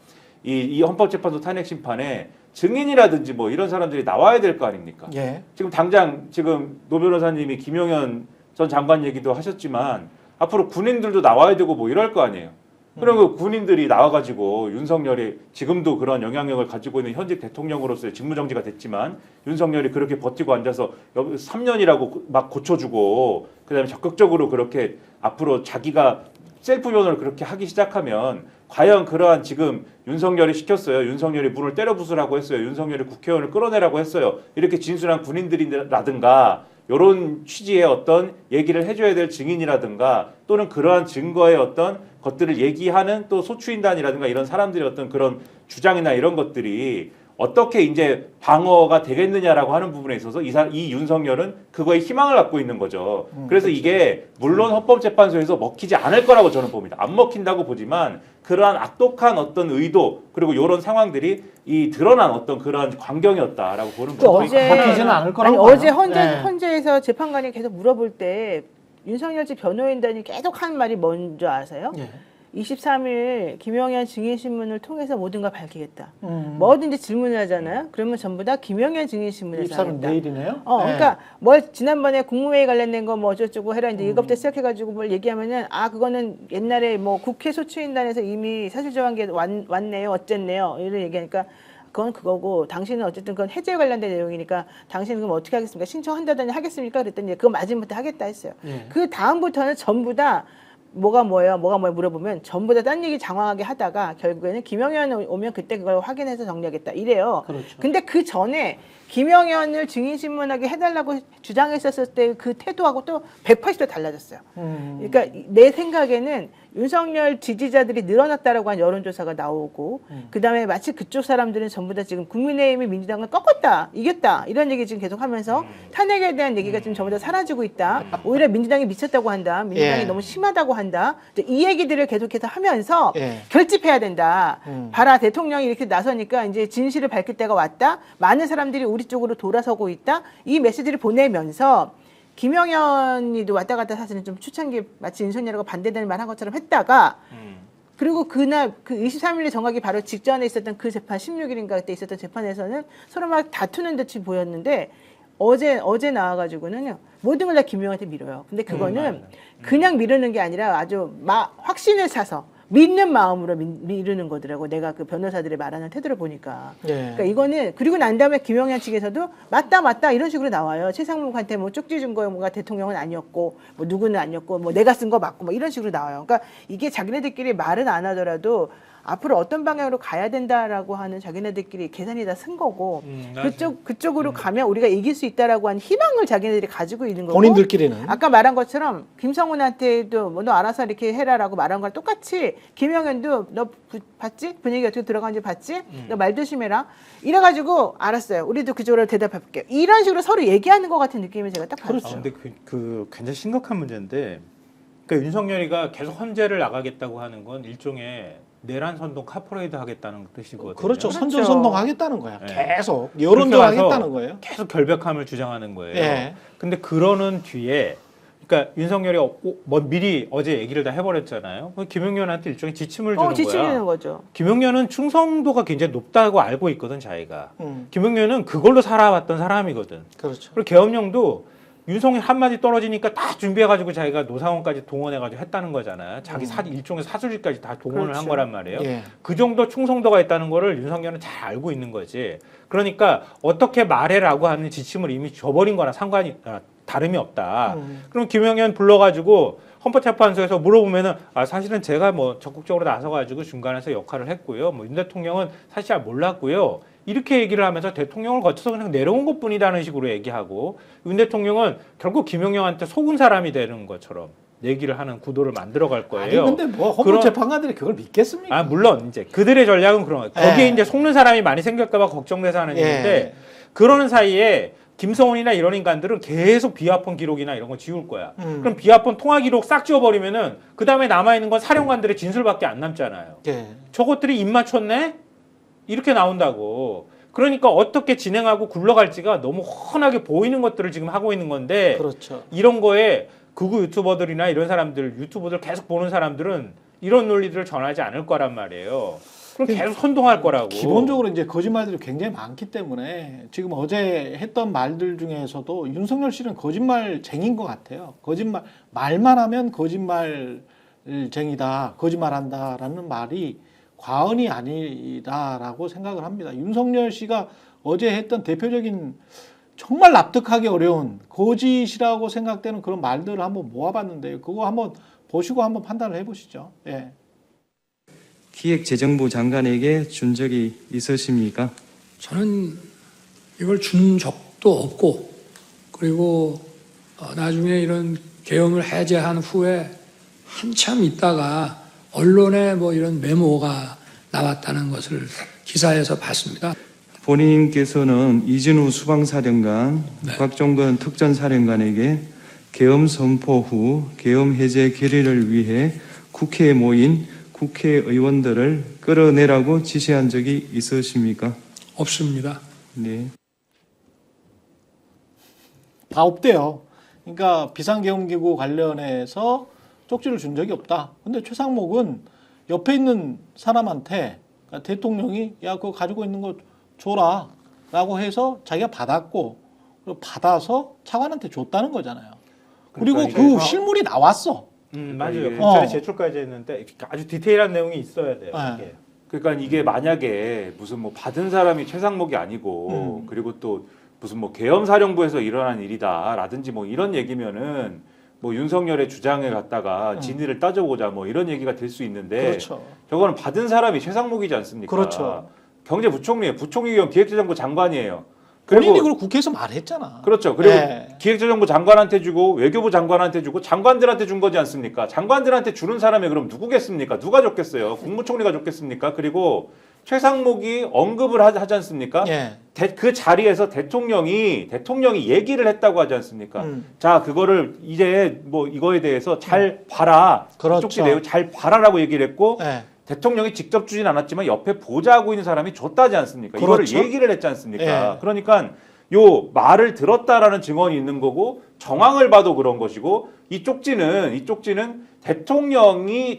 [SPEAKER 4] 이 헌법재판소 탄핵 심판에 증인이라든지 뭐 이런 사람들이 나와야 될 거 아닙니까?
[SPEAKER 1] 예.
[SPEAKER 4] 지금 당장 지금 노 변호사님이 김용현 전 장관 얘기도 하셨지만 앞으로 군인들도 나와야 되고 뭐 이럴 거 아니에요. 그러면 군인들이 나와가지고 윤석열이 지금도 그런 영향력을 가지고 있는 현직 대통령으로서의 직무정지가 됐지만 윤석열이 그렇게 버티고 앉아서 3년이라고 막 고쳐주고 그다음에 적극적으로 그렇게 앞으로 자기가 셀프 변호를 그렇게 하기 시작하면 과연 그러한 지금 윤석열이 시켰어요. 윤석열이 문을 때려 부수라고 했어요. 윤석열이 국회의원을 끌어내라고 했어요. 이렇게 진술한 군인들이라든가 이런 취지의 어떤 얘기를 해줘야 될 증인이라든가 또는 그러한 증거의 어떤 것들을 얘기하는 또 소추인단이라든가 이런 사람들의 어떤 그런 주장이나 이런 것들이 어떻게 이제 방어가 되겠느냐라고 하는 부분에 있어서 이 윤석열은 그거에 희망을 갖고 있는 거죠. 그래서 이게 물론 헌법재판소에서 먹히지 않을 거라고 저는 봅니다. 안 먹힌다고 보지만 그러한 악독한 어떤 의도 그리고 이런 상황들이 이 드러난 어떤 그러한 광경이었다라고 보는
[SPEAKER 3] 또
[SPEAKER 4] 거죠.
[SPEAKER 3] 어제
[SPEAKER 1] 먹히지는 않을 거라고
[SPEAKER 3] 아니, 어제
[SPEAKER 1] 봐요. 네.
[SPEAKER 3] 헌재에서 재판관이 계속 물어볼 때 윤석열 씨 변호인단이 계속 한 말이 뭔지 아세요?
[SPEAKER 1] 예.
[SPEAKER 3] 23일 김영현 증인신문을 통해서 모든 걸 밝히겠다. 뭐든지 질문을 하잖아요. 그러면 전부 다 김영현 증인신문에서
[SPEAKER 1] 24일
[SPEAKER 3] 하겠다.
[SPEAKER 1] 내일이네요. 네.
[SPEAKER 3] 그러니까 뭘 지난번에 국무회의 관련된 거 뭐 어쩌고 해라 이제 이것부터 시작해가지고 뭘 얘기하면은 그거는 옛날에 뭐 국회 소추인단에서 이미 사실정황계 왔네요, 어쨌네요 이런 얘기하니까 그건 그거고 당신은 어쨌든 그건 해제 관련된 내용이니까 당신은 그럼 어떻게 하겠습니까? 신청한다더니 하겠습니까? 그랬더니 그거 맞으부터 하겠다 했어요.
[SPEAKER 1] 예.
[SPEAKER 3] 그 다음부터는 전부 다 뭐가 뭐예요 물어보면 전부 다 딴 얘기 장황하게 하다가 결국에는 김영현 오면 그때 그걸 확인해서 정리하겠다 이래요.
[SPEAKER 1] 그렇죠.
[SPEAKER 3] 근데 그 전에 김영현을 증인신문하게 해달라고 주장했었을 때 그 태도하고 또 180도 달라졌어요. 그러니까 내 생각에는 윤석열 지지자들이 늘어났다라고 한 여론조사가 나오고 그다음에 마치 그쪽 사람들은 전부 다 지금 국민의힘이 민주당을 꺾었다, 이겼다 이런 얘기 지금 계속하면서 탄핵에 대한 얘기가 지금 전부 다 사라지고 있다. 오히려 민주당이 미쳤다고 한다. 민주당이
[SPEAKER 1] 예.
[SPEAKER 3] 너무 심하다고 한다. 이 얘기들을 계속해서 하면서
[SPEAKER 1] 예.
[SPEAKER 3] 결집해야 된다. 봐라 대통령이 이렇게 나서니까 이제 진실을 밝힐 때가 왔다. 많은 사람들이 우리 쪽으로 돌아서고 있다. 이 메시지를 보내면서 김영현이도 왔다 갔다 사실은 좀 초창기 마치 윤석열하고 반대되는 말 한 것처럼 했다가 그리고 그날 그 23일에 정하기 바로 직전에 있었던 그 재판 16일인가 그때 있었던 재판에서는 서로 막 다투는 듯이 보였는데 어제 나와가지고는요 모든 걸 다 김영현한테 밀어요. 근데 그거는 그냥 미루는 게 아니라 아주 확신을 사서 믿는 마음으로 미루는 거더라고. 내가 그 변호사들의 말하는 태도를 보니까.
[SPEAKER 1] 예.
[SPEAKER 3] 그러니까 이거는 그리고 난 다음에 김영현 측에서도 맞다 이런 식으로 나와요. 최상목한테 뭐 쪽지 준 거 뭔가 대통령은 아니었고 뭐 누구는 아니었고 뭐 내가 쓴 거 맞고 뭐 이런 식으로 나와요. 그러니까 이게 자기네들끼리 말은 안 하더라도 앞으로 어떤 방향으로 가야 된다라고 하는 자기네들끼리 계산이 다 쓴 거고 그쪽으로 가면 우리가 이길 수 있다라고 하는 희망을 자기네들이 가지고 있는 거고
[SPEAKER 1] 본인들끼리는
[SPEAKER 3] 아까 말한 것처럼 김성훈한테도 뭐 너 알아서 이렇게 해라라고 말한 거랑 똑같이 김영현도 너 봤지? 분위기 어떻게 들어가는지 봤지? 너 말 조심해라. 이래가지고 알았어요. 우리도 그쪽으로 대답해볼게요. 이런 식으로 서로 얘기하는 것 같은 느낌을 제가 딱 받았어요.
[SPEAKER 1] 그렇죠.
[SPEAKER 2] 근데 그 굉장히 심각한 문제인데, 그러니까 윤석열이가 계속 헌재를 나가겠다고 하는 건 일종의 내란 선동 카퍼레이드 하겠다는 뜻이거든요.
[SPEAKER 1] 그렇죠. 선전선동하겠다는 거야.
[SPEAKER 2] 네.
[SPEAKER 1] 계속 여론조하겠다는 거예요.
[SPEAKER 2] 계속 결백함을 주장하는 거예요.
[SPEAKER 1] 예.
[SPEAKER 2] 근데 그러는 뒤에 그러니까 윤석열이 뭐 미리 어제 얘기를 다 해버렸잖아요. 김용현한테 일종의 지침을 주는
[SPEAKER 3] 지침
[SPEAKER 2] 거야.
[SPEAKER 3] 주는 거죠.
[SPEAKER 2] 김용현은 충성도가 굉장히 높다고 알고 있거든, 자기가. 김용현은 그걸로 살아왔던 사람이거든.
[SPEAKER 1] 그렇죠.
[SPEAKER 2] 그리고 계엄령도 윤석열 한마디 떨어지니까 다 준비해가지고 자기가 노사원까지 동원해가지고 했다는 거잖아요. 자기 일종의 사주리까지 다 동원을
[SPEAKER 3] 그렇죠.
[SPEAKER 2] 한 거란 말이에요.
[SPEAKER 1] 예.
[SPEAKER 2] 그 정도 충성도가 있다는 거를 윤석열은 잘 알고 있는 거지. 그러니까 어떻게 말해라고 하는 지침을 이미 줘버린 거랑 다름이 없다. 그럼 김영현 불러가지고 헌법재판소에서 물어보면은 사실은 제가 뭐 적극적으로 나서가지고 중간에서 역할을 했고요. 뭐 윤 대통령은 사실 잘 몰랐고요. 이렇게 얘기를 하면서 대통령을 거쳐서 그냥 내려온 것뿐이라는 식으로 얘기하고 윤 대통령은 결국 김영현한테 속은 사람이 되는 것처럼 얘기를 하는 구도를 만들어갈 거예요.
[SPEAKER 1] 아니 근데 뭐 헌법재판관들이 그걸 믿겠습니까?
[SPEAKER 2] 물론 이제 그들의 전략은 그런 거예요. 거기에 이제 속는 사람이 많이 생길까 봐 걱정돼서 하는
[SPEAKER 1] 예.
[SPEAKER 2] 얘기인데 그러는 사이에 김성훈이나 이런 인간들은 계속 비화폰 기록이나 이런 거 지울 거야. 그럼 비화폰 통화 기록 싹 지워버리면은 그 다음에 남아있는 건 사령관들의 진술밖에 안 남잖아요.
[SPEAKER 1] 예.
[SPEAKER 2] 저것들이 입 맞췄네? 이렇게 나온다고. 그러니까 어떻게 진행하고 굴러갈지가 너무 훤하게 보이는 것들을 지금 하고 있는 건데
[SPEAKER 1] 그렇죠.
[SPEAKER 2] 이런 거에 극우 유튜버들이나 이런 사람들, 유튜브들 계속 보는 사람들은 이런 논리들을 전하지 않을 거란 말이에요. 그럼 계속 선동할 거라고.
[SPEAKER 1] 기본적으로 이제 거짓말들이 굉장히 많기 때문에 지금 어제 했던 말들 중에서도 윤석열 씨는 거짓말쟁인 것 같아요. 말만 하면 거짓말쟁이다, 거짓말한다라는 말이 과언이 아니다라고 생각을 합니다. 윤석열 씨가 어제 했던 대표적인 정말 납득하기 어려운 거짓이라고 생각되는 그런 말들을 한번 모아봤는데요. 그거 한번 보시고 한번 판단을 해보시죠. 예.
[SPEAKER 5] 기획재정부 장관에게 준 적이 있으십니까?
[SPEAKER 6] 저는 이걸 준 적도 없고, 그리고 나중에 이런 계엄을 해제한 후에 한참 있다가 언론에 뭐 이런 메모가 나왔다는 것을 기사에서 봤습니다.
[SPEAKER 5] 본인께서는 이진우 수방사령관, 곽종건 특전사령관에게 계엄 선포 후 계엄 해제 결의를 위해 국회에 모인 국회의원들을 끌어내라고 지시한 적이 있으십니까?
[SPEAKER 6] 없습니다.
[SPEAKER 5] 네.
[SPEAKER 1] 다 없대요. 그러니까 비상계엄기구 관련해서 쪽지를 준 적이 없다. 근데 최상목은 옆에 있는 사람한테 그러니까 대통령이 야 그거 가지고 있는 거 줘라 라고 해서 자기가 받았고 그리고 받아서 차관한테 줬다는 거잖아요. 그리고
[SPEAKER 2] 그러니까
[SPEAKER 1] 그
[SPEAKER 2] 이게
[SPEAKER 1] 실물이 나왔어.
[SPEAKER 2] 맞아요.
[SPEAKER 4] 이게-
[SPEAKER 2] 검찰에 제출까지 했는데 아주 디테일한 내용이 있어야 돼요.
[SPEAKER 1] 네.
[SPEAKER 2] 이게.
[SPEAKER 4] 그러니까 이게 만약에 무슨 뭐 받은 사람이 최상목이 아니고 그리고 또 무슨 뭐 계엄사령부에서 일어난 일이다라든지 뭐 이런 얘기면은 뭐 윤석열의 주장을 갖다가 진위를 따져보자 뭐 이런 얘기가 될 수 있는데
[SPEAKER 1] 그렇죠.
[SPEAKER 4] 저거는 받은 사람이 최상목이지 않습니까?
[SPEAKER 1] 그렇죠.
[SPEAKER 4] 경제부총리예요. 부총리 겸 기획재정부 장관이에요.
[SPEAKER 1] 본인이
[SPEAKER 4] 그리고
[SPEAKER 1] 그걸 국회에서 말했잖아.
[SPEAKER 4] 그렇죠. 그리고
[SPEAKER 1] 네.
[SPEAKER 4] 기획재정부 장관한테 주고 외교부 장관한테 주고 장관들한테 준 거지 않습니까? 장관들한테 주는 사람이 그럼 누구겠습니까? 누가 줬겠어요? 국무총리가 줬겠습니까? 그리고 최상목이 언급을 하지 않습니까?
[SPEAKER 1] 예.
[SPEAKER 4] 그 자리에서 대통령이 얘기를 했다고 하지 않습니까? 자, 그거를 이제 뭐 이거에 대해서 잘 봐라.
[SPEAKER 1] 그렇죠.
[SPEAKER 4] 쪽지 내용 잘 봐라라고 얘기를 했고
[SPEAKER 1] 예.
[SPEAKER 4] 대통령이 직접 주진 않았지만 옆에 보좌하고 있는 사람이 줬다지 않습니까?
[SPEAKER 1] 그렇죠.
[SPEAKER 4] 이거를 얘기를 했지 않습니까?
[SPEAKER 1] 예.
[SPEAKER 4] 그러니까 요 말을 들었다라는 증언이 있는 거고 정황을 봐도 그런 것이고 이 쪽지는 대통령이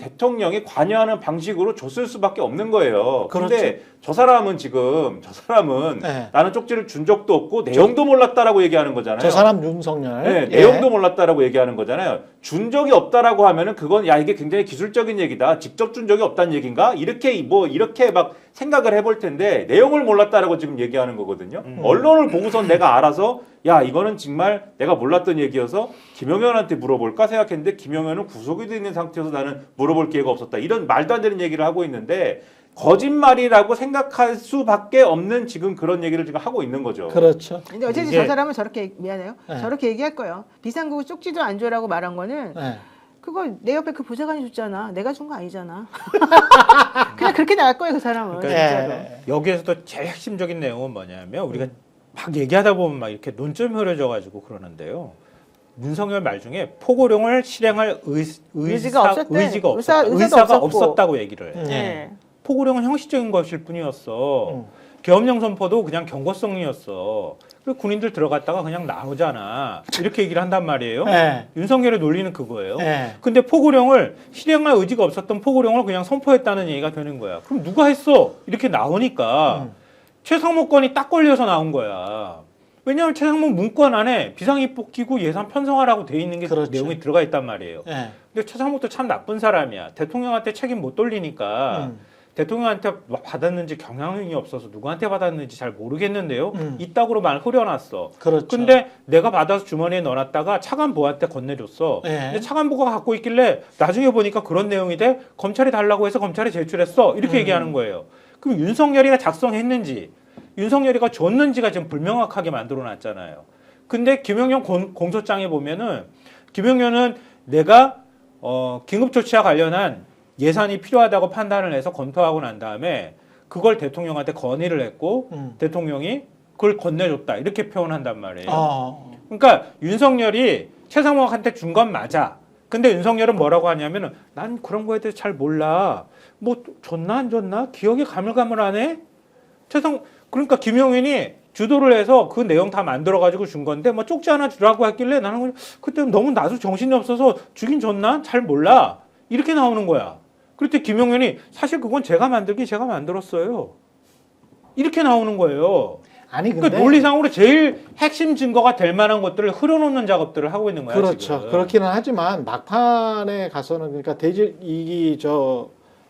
[SPEAKER 4] 관여하는 방식으로 줬을 수밖에 없는 거예요. 그런데
[SPEAKER 1] 그렇죠.
[SPEAKER 4] 저 사람은
[SPEAKER 1] 네.
[SPEAKER 4] 나는 쪽지를 준 적도 없고 내용도 몰랐다라고 얘기하는 거잖아요.
[SPEAKER 1] 저 사람 윤석열.
[SPEAKER 4] 네,
[SPEAKER 1] 예.
[SPEAKER 4] 내용도 몰랐다라고 얘기하는 거잖아요. 준 적이 없다라고 하면은 그건 야 이게 굉장히 기술적인 얘기다. 직접 준 적이 없다는 얘기인가? 이렇게 막 생각을 해볼 텐데 내용을 몰랐다라고 지금 얘기하는 거거든요. 언론을 보고선 내가 알아서 야 이거는 정말 내가 몰랐던 얘기여서 김영현한테 물어볼까 생각했는데 김영현은 구속이 돼 있는 상태여서 나는 물어볼 기회가 없었다. 이런 말도 안 되는 얘기를 하고 있는데 거짓말이라고 생각할 수밖에 없는 지금 그런 얘기를 지금 하고 있는 거죠.
[SPEAKER 1] 그렇죠.
[SPEAKER 3] 근데 어쨌든
[SPEAKER 2] 이게-
[SPEAKER 3] 저 사람은 저렇게 미안해요.
[SPEAKER 1] 네.
[SPEAKER 3] 저렇게 얘기할 거예요. 비상구구 쪽지도 안 줘라고 말한 거는
[SPEAKER 1] 예.
[SPEAKER 3] 그거 내 옆에 그 보좌관이 줬잖아. 내가 준 거 아니잖아. 그냥 그렇게 나갈 거예요, 그 사람은.
[SPEAKER 2] 그러니까
[SPEAKER 3] 진짜로.
[SPEAKER 1] 예.
[SPEAKER 2] 여기에서도 제일 핵심적인 내용은 뭐냐면 우리가 막 얘기하다 보면 막 이렇게 논점이 흐려져가지고 그러는데요. 윤석열 말 중에 포고령을 실행할
[SPEAKER 3] 의지가 없었대.
[SPEAKER 2] 의사가
[SPEAKER 3] 의사도 없었고.
[SPEAKER 2] 없었다고 얘기를 해.
[SPEAKER 3] 네.
[SPEAKER 2] 포고령은 형식적인 것일 뿐이었어. 계엄령 선포도 그냥 경고성이었어. 그리고 군인들 들어갔다가 그냥 나오잖아. 이렇게 얘기를 한단 말이에요.
[SPEAKER 1] 예.
[SPEAKER 2] 윤석열의 논리는 그거예요.
[SPEAKER 1] 예.
[SPEAKER 2] 근데 포고령을 실행할 의지가 없었던 포고령을 그냥 선포했다는 얘기가 되는 거야. 그럼 누가 했어? 이렇게 나오니까 최상목 건이 딱 걸려서 나온 거야. 왜냐하면 최상목 문건 안에 비상입법기구 예산 편성하라고 돼 있는 게
[SPEAKER 1] 그렇죠.
[SPEAKER 2] 내용이 들어가 있단 말이에요.
[SPEAKER 1] 예.
[SPEAKER 2] 근데 최상목도 참 나쁜 사람이야. 대통령한테 책임 못 돌리니까 대통령한테 받았는지 경향이 없어서 누구한테 받았는지 잘 모르겠는데요. 이따구로 말 흐려놨어.
[SPEAKER 1] 그렇죠.
[SPEAKER 2] 근데 내가 받아서 주머니에 넣어놨다가 차관보한테 건네줬어.
[SPEAKER 1] 예.
[SPEAKER 2] 근데 차관보가 갖고 있길래 나중에 보니까 그런 내용이 돼. 검찰이 달라고 해서 검찰이 제출했어. 이렇게 얘기하는 거예요. 그럼 윤석열이가 작성했는지 윤석열이가 줬는지가 지금 불명확하게 만들어놨잖아요. 근데 김영현 공소장에 보면은 김영현은 내가 긴급조치와 관련한 예산이 필요하다고 판단을 해서 검토하고 난 다음에 그걸 대통령한테 건의를 했고 대통령이 그걸 건네줬다 이렇게 표현한단 말이에요.
[SPEAKER 1] 어.
[SPEAKER 2] 그러니까 윤석열이 최상목한테 준 건 맞아. 근데 윤석열은 뭐라고 하냐면은 난 그런 거에 대해서 잘 몰라. 뭐 줬나 안 줬나 기억이 가물가물하네. 그러니까 김용현이 주도를 해서 그 내용 다 만들어가지고 준 건데 뭐 쪽지 하나 주라고 했길래 나는 그때 너무 나도 정신이 없어서 주긴 줬나 잘 몰라 이렇게 나오는 거야. 그랬더니 김용현이 사실 그건 제가 만들었어요. 이렇게 나오는 거예요.
[SPEAKER 1] 아니 근데
[SPEAKER 2] 그러니까 논리상으로 제일 핵심 증거가 될 만한 것들을 흐려놓는 작업들을 하고 있는 거야.
[SPEAKER 1] 그렇죠.
[SPEAKER 2] 지금.
[SPEAKER 1] 그렇기는 하지만 막판에 가서는 그러니까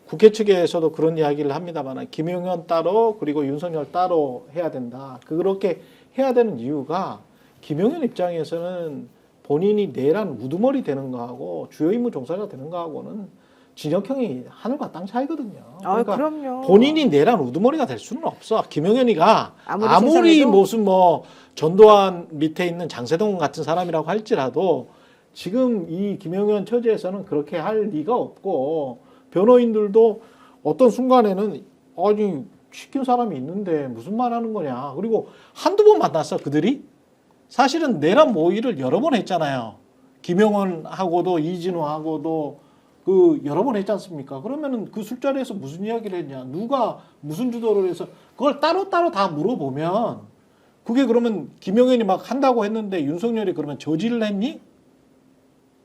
[SPEAKER 1] 국회 측에서도 그런 이야기를 합니다만 김용현 따로 그리고 윤석열 따로 해야 된다. 그렇게 해야 되는 이유가 김용현 입장에서는 본인이 내란 우두머리 되는 거하고 주요 임무 종사자 되는 거하고는 진영형이 하늘과 땅 차이거든요. 그러니까
[SPEAKER 3] 그럼요.
[SPEAKER 1] 본인이 내란 우두머리가 될 수는 없어. 김용현이가 아무리
[SPEAKER 3] 세상에도?
[SPEAKER 1] 무슨 뭐 전두환 밑에 있는 장세동 같은 사람이라고 할지라도 지금 이 김용현 처지에서는 그렇게 할 리가 없고 변호인들도 어떤 순간에는 아니 시킨 사람이 있는데 무슨 말 하는 거냐. 그리고 한두 번 만났어 그들이. 사실은 내란 모의를 여러 번 했잖아요. 김용현하고도 이진우하고도 그 여러 번 했지 않습니까? 그러면은 그 술자리에서 무슨 이야기를 했냐, 누가 무슨 주도를 해서 그걸 따로따로 다 물어보면 그게 그러면 김용현이 막 한다고 했는데 윤석열이 그러면 저지를 했니?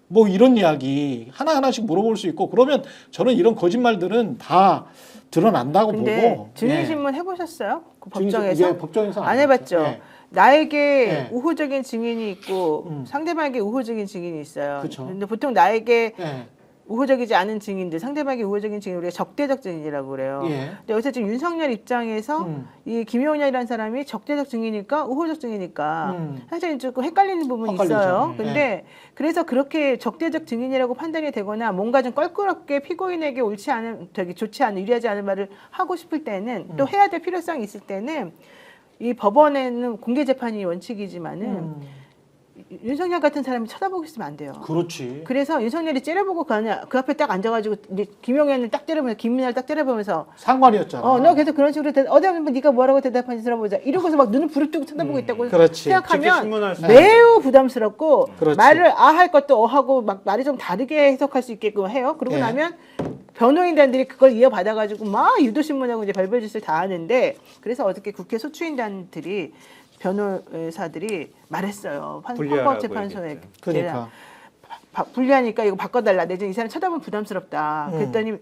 [SPEAKER 1] 뭐 이런 이야기 하나하나씩 물어볼 수 있고 그러면 저는 이런 거짓말들은 다 드러난다고
[SPEAKER 3] 근데
[SPEAKER 1] 보고.
[SPEAKER 3] 증인신문 해보셨어요? 그
[SPEAKER 1] 증인-
[SPEAKER 3] 법정에서?
[SPEAKER 1] 예, 법정에서
[SPEAKER 3] 안 해봤죠.
[SPEAKER 1] 예.
[SPEAKER 3] 나에게
[SPEAKER 1] 예.
[SPEAKER 3] 우호적인 증인이 있고
[SPEAKER 1] 음.
[SPEAKER 3] 상대방에게 우호적인 증인이 있어요.
[SPEAKER 1] 그쵸.
[SPEAKER 3] 근데 보통 나에게
[SPEAKER 1] 예.
[SPEAKER 3] 우호적이지 않은 증인들, 상대방에게 우호적인 증인 우리가 적대적 증인이라고 그래요.
[SPEAKER 1] 예.
[SPEAKER 3] 근데 여기서 지금 윤석열 입장에서 이 김용현이라는 사람이 적대적 증인일까, 우호적 증인일까 사실 조금 헷갈리는 부분이
[SPEAKER 1] 헷갈리죠.
[SPEAKER 3] 있어요.
[SPEAKER 1] 예.
[SPEAKER 3] 근데 그래서 그렇게 적대적 증인이라고 판단이 되거나 뭔가 좀 껄끄럽게 피고인에게 옳지 않은, 되게 좋지 않은, 유리하지 않은 말을 하고 싶을 때는 또 해야 될 필요성이 있을 때는 이 법원에는 공개 재판이 원칙이지만은 윤석열 같은 사람이 쳐다보고 있으면 안 돼요.
[SPEAKER 1] 그렇지.
[SPEAKER 3] 그래서 윤석열이 째려보고 그 앞에 딱 앉아가지고 이제 김용현을 딱 째려보면서 김민아를 딱 째려보면서
[SPEAKER 1] 상관이었잖아.
[SPEAKER 3] 너 계속 그런 식으로 어디 한번 네가 뭐라고 대답하는지 들어보자 이러고서 막 눈을 부릅뜨고 쳐다보고 있다고
[SPEAKER 1] 그렇지.
[SPEAKER 2] 직접
[SPEAKER 3] 생각하면
[SPEAKER 2] 신문할 수
[SPEAKER 3] 매우 부담스럽고
[SPEAKER 1] 그렇지.
[SPEAKER 3] 말을 할 것도 하고 막 말이 좀 다르게 해석할 수 있게끔 해요. 그러고
[SPEAKER 1] 예.
[SPEAKER 3] 나면 변호인단들이 그걸 이어받아가지고 막 유도신문하고 이제 별별 짓을 다 하는데 그래서 어떻게 국회 소추인단들이 변호사들이 말했어요.
[SPEAKER 2] 분리하라고
[SPEAKER 3] 헌법재판소에
[SPEAKER 2] 얘기했죠.
[SPEAKER 1] 그러니까.
[SPEAKER 3] 분리하니까 이거 바꿔달라. 내지는 이 사람 쳐다보면 부담스럽다. 그랬더니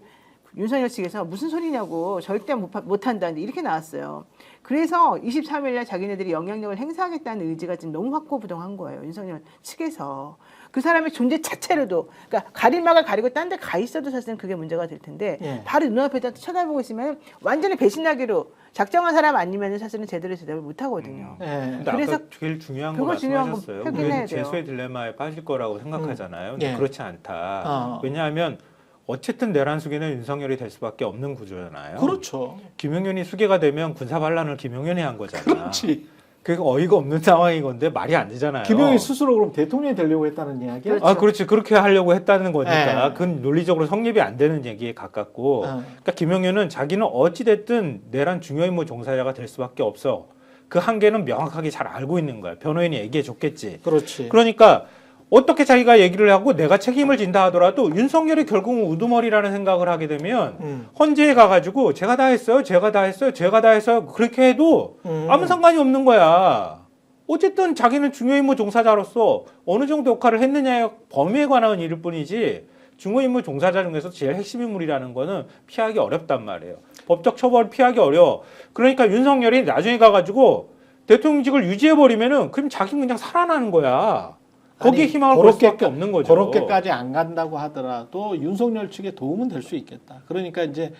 [SPEAKER 3] 윤석열 측에서 무슨 소리냐고 절대 못한다는데 이렇게 나왔어요. 그래서 23일 날 자기네들이 영향력을 행사하겠다는 의지가 지금 너무 확고부동한 거예요. 윤석열 측에서. 그 사람의 존재 자체로도 그러니까 가릴막을 가리고 딴 데 가 있어도 사실은 그게 문제가 될 텐데
[SPEAKER 1] 예.
[SPEAKER 3] 바로 눈앞에다 쳐다보고 있으면 완전히 배신하기로 작정한 사람 아니면 사실은 제대로 대답을 못 하거든요.
[SPEAKER 1] 예.
[SPEAKER 2] 근데
[SPEAKER 3] 그래서
[SPEAKER 2] 아까 제일 중요한 거
[SPEAKER 3] 그거 중요한 거
[SPEAKER 2] 말씀하셨어요.
[SPEAKER 3] 확인해야
[SPEAKER 2] 우리는
[SPEAKER 3] 돼요.
[SPEAKER 2] 재수의 딜레마에 빠질 거라고 생각하잖아요. 근데
[SPEAKER 1] 예.
[SPEAKER 2] 그렇지 않다.
[SPEAKER 1] 어.
[SPEAKER 2] 왜냐하면 어쨌든 내란 수계는 윤석열이 될 수밖에 없는 구조잖아요.
[SPEAKER 1] 그렇죠.
[SPEAKER 2] 김용현이 수계가 되면 군사 반란을 김용현이 한 거잖아.
[SPEAKER 1] 그렇지.
[SPEAKER 2] 그게 어이가 없는 상황인 건데 말이 안 되잖아요.
[SPEAKER 1] 김용희 스스로 그럼 대통령이 되려고 했다는 이야기야?
[SPEAKER 3] 그렇죠.
[SPEAKER 2] 아, 그렇지. 그렇게 하려고 했다는 거니까.
[SPEAKER 1] 예.
[SPEAKER 2] 그건 논리적으로 성립이 안 되는 얘기에 가깝고. 그러니까 김용현은 자기는 어찌됐든 내란 중요임무 종사자가 될 수밖에 없어. 그 한계는 명확하게 잘 알고 있는 거야. 변호인이 얘기해 줬겠지.
[SPEAKER 1] 그렇지.
[SPEAKER 2] 그러니까 어떻게 자기가 얘기를 하고 내가 책임을 진다 하더라도 윤석열이 결국은 우두머리라는 생각을 하게 되면 헌재에 가가지고 제가 다 했어요. 제가 다 했어요. 제가 다 했어요. 그렇게 해도 아무 상관이 없는 거야. 어쨌든 자기는 중요임무 종사자로서 어느 정도 역할을 했느냐의 범위에 관한 일일 뿐이지 중요임무 종사자 중에서 제일 핵심 인물이라는 거는 피하기 어렵단 말이에요. 법적 처벌을 피하기 어려워. 그러니까 윤석열이 나중에 가가지고 대통령직을 유지해버리면은 그럼 자기는 그냥 살아나는 거야. 거기에 희망을 걸 수밖에 없는 거죠.
[SPEAKER 1] 그렇게까지 안 간다고 하더라도 윤석열 측에 도움은 될 수 있겠다. 그러니까 이제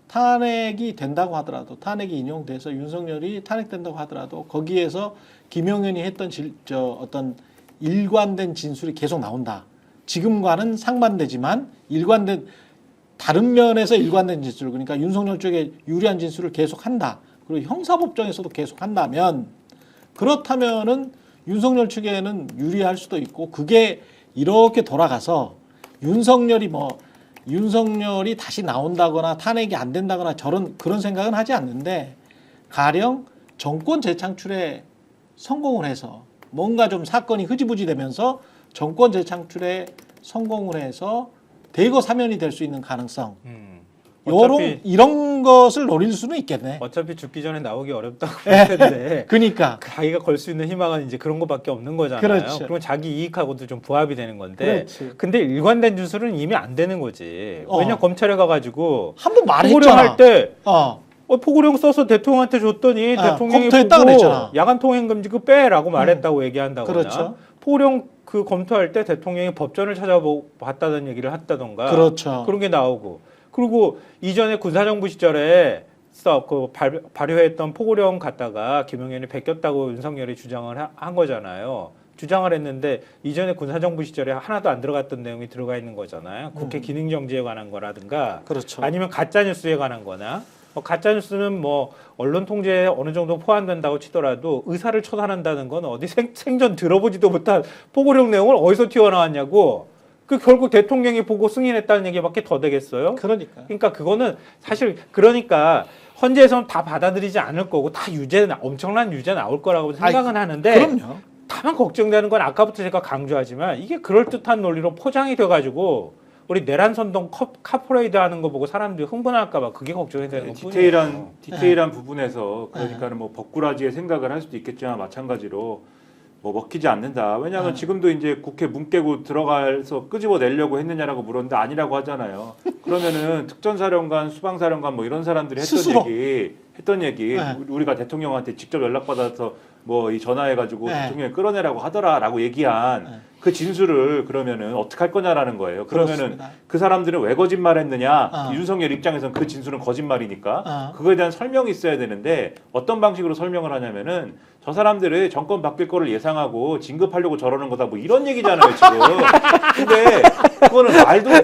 [SPEAKER 1] 탄핵이 된다고 하더라도 탄핵이 인용돼서 윤석열이 탄핵된다고 하더라도 거기에서 김용현이 했던 어떤 일관된 진술이 계속 나온다. 지금과는 상반되지만 다른 면에서 일관된 진술, 그러니까 윤석열 쪽에 유리한 진술을 계속한다. 그리고 형사법정에서도 계속한다면 그렇다면은 윤석열 측에는 유리할 수도 있고 그게 이렇게 돌아가서 윤석열이 다시 나온다거나 탄핵이 안 된다거나 그런 생각은 하지 않는데 가령 정권 재창출에 성공을 해서 뭔가 좀 사건이 흐지부지 되면서 정권 재창출에 성공을 해서 대거 사면이 될 수 있는 가능성. 이런 것을 노릴 수는 있겠네.
[SPEAKER 2] 어차피 죽기 전에 나오기 어렵다고 할 텐데.
[SPEAKER 1] 그러니까
[SPEAKER 2] 자기가 걸 수 있는 희망은 이제 그런 것밖에 없는 거잖아요.
[SPEAKER 1] 그렇죠.
[SPEAKER 2] 그럼 자기 이익하고도 좀 부합이 되는 건데.
[SPEAKER 1] 그렇지.
[SPEAKER 2] 근데 일관된 진술은 이미 안 되는 거지. 왜냐 검찰에 가가지고
[SPEAKER 1] 한번
[SPEAKER 2] 포고령
[SPEAKER 1] 말했잖아.
[SPEAKER 2] 할 때
[SPEAKER 1] 어.
[SPEAKER 2] 포고령 써서 대통령한테 줬더니 대통령이
[SPEAKER 1] 검토했다 그랬잖아.
[SPEAKER 2] 보고 야간 통행 금지 그 빼라고 말했다고 얘기한다거나.
[SPEAKER 1] 그렇죠.
[SPEAKER 2] 포고령 그 검토할 때 대통령이 법전을 찾아봤다는 얘기를 했다던가.
[SPEAKER 1] 그렇죠.
[SPEAKER 2] 그런 게 나오고. 그리고 이전에 군사정부 시절에 발효했던 포고령 갖다가 김용현이 베꼈다고 윤석열이 주장을 한 거잖아요. 주장을 했는데 이전에 군사정부 시절에 하나도 안 들어갔던 내용이 들어가 있는 거잖아요. 국회 기능정지에 관한 거라든가
[SPEAKER 1] 그렇죠.
[SPEAKER 2] 아니면 가짜뉴스에 관한 거나 가짜뉴스는 뭐 언론 통제에 어느 정도 포함된다고 치더라도 의사를 처단한다는 건 어디 생전 들어보지도 못한 포고령 내용을 어디서 튀어나왔냐고. 그 결국 대통령이 보고 승인했다는 얘기밖에 더 되겠어요? 그러니까 그거는 사실 그러니까 헌재에서는 다 받아들이지 않을 거고 다 엄청난 유죄 나올 거라고 생각은 하는데
[SPEAKER 1] 그럼요.
[SPEAKER 2] 다만 걱정되는 건 아까부터 제가 강조하지만 이게 그럴듯한 논리로 포장이 돼가지고 우리 내란 선동 카퍼레이드 하는 거 보고 사람들이 흥분할까 봐 그게 걱정이 되는 거예요.
[SPEAKER 4] 디테일한 부분에서 그러니까는 뭐 법꾸라지의 생각을 할 수도 있겠지만 마찬가지로 뭐 먹히지 않는다. 왜냐하면 지금도 이제 국회 문 깨고 들어가서 끄집어내려고 했느냐라고 물었는데 아니라고 하잖아요. 그러면은 특전사령관, 수방사령관 뭐 이런 사람들이 했던 얘기 우리가 대통령한테 직접 연락받아서 뭐 이 전화해가지고 대통령이 끌어내라고 하더라라고 얘기한 그 진술을 그러면은 어떻게 할 거냐라는 거예요. 그러면은
[SPEAKER 1] 그렇습니다.
[SPEAKER 4] 그 사람들은 왜 거짓말했느냐? 윤석열 입장에서는 그 진술은 거짓말이니까 그거에 대한 설명이 있어야 되는데 어떤 방식으로 설명을 하냐면은 저 사람들이 정권 바뀔 거를 예상하고 진급하려고 저러는 거다 뭐 이런 얘기잖아요 지금. 근데 그거는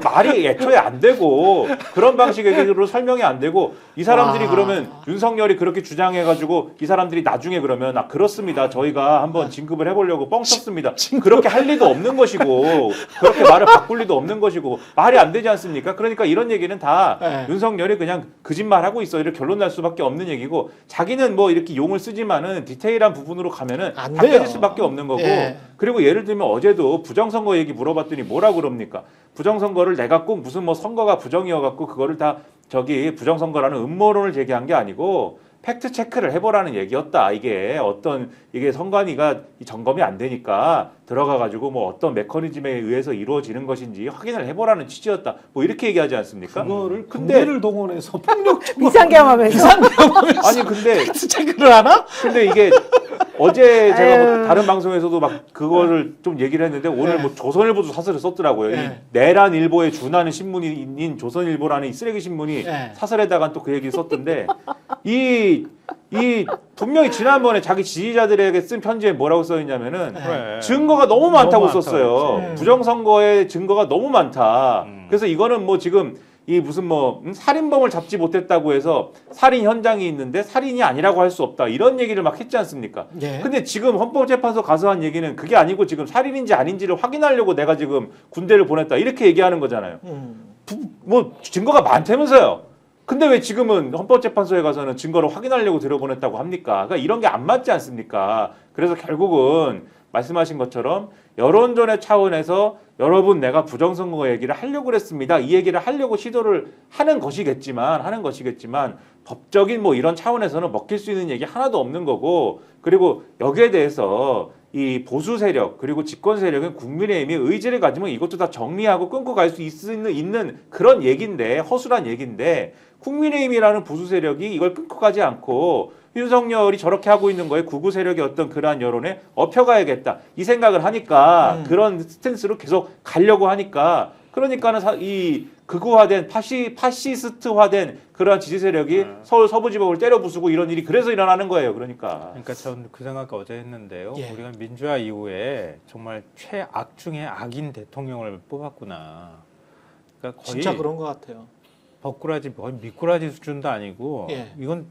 [SPEAKER 4] 말이 애초에 안 되고 그런 방식으로 설명이 안 되고 이 사람들이 그러면 윤석열이 그렇게 주장해가지고 이 사람들이 나중에 그러면 그렇습니다 저희가 한번 진급을 해보려고 뻥 쳤습니다. 그렇게 할 리도 없는 것이고 그렇게 말을 바꿀 리도 없는 것이고 말이 안 되지 않습니까? 그러니까 이런 얘기는 다 윤석열이 그냥 거짓말하고 있어 이렇게 결론 날 수밖에 없는 얘기고 자기는 뭐 이렇게 용을 쓰지만은 디테일한 부분으로 가면은 다 깨질 수밖에 없는 거고 그리고 예를 들면 어제도 부정선거 얘기 물어봤더니 뭐라 그럽니까? 부정선거를 내가 꼭 무슨 뭐 선거가 부정이어갖고 그거를 다 부정선거라는 음모론을 제기한 게 아니고 팩트 체크를 해보라는 얘기였다. 이게 선관위가 점검이 안 되니까 들어가가지고 뭐 어떤 메커니즘에 의해서 이루어지는 것인지 확인을 해보라는 취지였다. 뭐 이렇게 얘기하지 않습니까?
[SPEAKER 1] 그거를 군대를 동원해서 폭력
[SPEAKER 3] 비상경험에서
[SPEAKER 4] 아니 근데
[SPEAKER 1] 팩트 체크를 하나?
[SPEAKER 4] 근데 이게 어제 제가 뭐 다른 방송에서도 막 그거를 좀 얘기를 했는데 오늘 뭐 조선일보도 사설을 썼더라고요. 이 내란일보에 준하는 신문인 조선일보라는 이 쓰레기 신문이 사설에다가 또 그 얘기를 썼던데 이 분명히 지난번에 자기 지지자들에게 쓴 편지에 뭐라고 써있냐면은 증거가 너무 많다고 썼어요. 부정선거의 증거가 너무 많다. 그래서 이거는 뭐 지금 이 무슨 뭐 살인범을 잡지 못했다고 해서 살인 현장이 있는데 살인이 아니라고 할 수 없다 이런 얘기를 막 했지 않습니까? 근데 지금 헌법재판소 가서 한 얘기는 그게 아니고 지금 살인인지 아닌지를 확인하려고 내가 지금 군대를 보냈다 이렇게 얘기하는 거잖아요. 뭐 증거가 많다면서요. 근데 왜 지금은 헌법재판소에 가서는 증거를 확인하려고 들여보냈다고 합니까? 그러니까 이런 게 안 맞지 않습니까? 그래서 결국은 말씀하신 것처럼 여론전의 차원에서 여러분 내가 부정선거 얘기를 하려고 그랬습니다. 이 얘기를 하려고 시도를 하는 것이겠지만 법적인 뭐 이런 차원에서는 먹힐 수 있는 얘기 하나도 없는 거고 그리고 여기에 대해서 이 보수 세력 그리고 집권 세력은 국민의힘이 의지를 가지면 이것도 다 정리하고 끊고 갈 수 있는 그런 얘기인데 허술한 얘기인데 국민의힘이라는 보수 세력이 이걸 끊고 가지 않고 윤석열이 저렇게 하고 있는 거에 구구 세력의 어떤 그러한 여론에 엎혀가야겠다 이 생각을 하니까 그런 스탠스로 계속 가려고 하니까 그러니까는 이 극우화된 파시스트화된 그러한 지지 세력이 서울 서부지법을 때려 부수고 이런 일이 그래서 일어나는 거예요. 그러니까
[SPEAKER 2] 전 그 생각 어제 했는데요. 우리가 민주화 이후에 정말 최악 중의 악인 대통령을 뽑았구나. 그러니까 거의
[SPEAKER 1] 진짜 그런 것 같아요.
[SPEAKER 2] 거의 미꾸라지 수준도 아니고 이건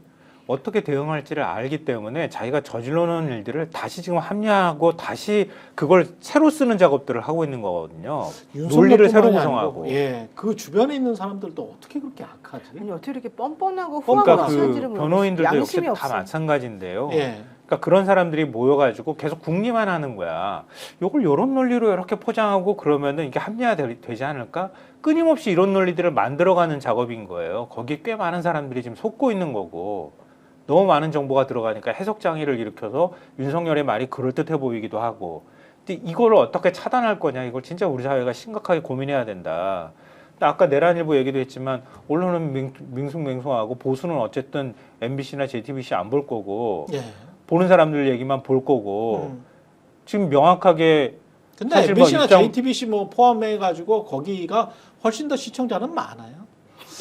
[SPEAKER 2] 어떻게 대응할지를 알기 때문에 자기가 저질러놓은 일들을 다시 지금 합리화하고 다시 그걸 새로 쓰는 작업들을 하고 있는 거거든요. 논리를 새로 구성하고.
[SPEAKER 1] 예, 그 주변에 있는 사람들도 어떻게 그렇게 악하지?
[SPEAKER 3] 아니 어떻게 이렇게 뻔뻔하고
[SPEAKER 2] 그러니까
[SPEAKER 3] 후하고 치는지를
[SPEAKER 2] 그 변호인들도 역시
[SPEAKER 3] 양심이
[SPEAKER 2] 다
[SPEAKER 3] 없어.
[SPEAKER 2] 마찬가지인데요.
[SPEAKER 1] 예,
[SPEAKER 2] 그러니까 그런 사람들이 모여가지고 계속 궁리만 하는 거야. 이걸 이런 논리로 이렇게 포장하고 그러면은 이게 합리화되지 않을까? 끊임없이 이런 논리들을 만들어가는 작업인 거예요. 거기에 꽤 많은 사람들이 지금 속고 있는 거고 너무 많은 정보가 들어가니까 해석 장애를 일으켜서 윤석열의 말이 그럴듯해 보이기도 하고. 근데 이걸 어떻게 차단할 거냐? 이걸 진짜 우리 사회가 심각하게 고민해야 된다. 근데 아까 내란일보 얘기도 했지만 언론은 밍숭맹숭하고 보수는 어쨌든 MBC나 JTBC 안 볼 거고
[SPEAKER 1] 예.
[SPEAKER 2] 보는 사람들 얘기만 볼 거고 지금 명확하게
[SPEAKER 1] 근데
[SPEAKER 2] 사실 뭐
[SPEAKER 1] MBC나
[SPEAKER 2] 입장-
[SPEAKER 1] JTBC 뭐 포함해가지고 거기가 훨씬 더 시청자는 많아요.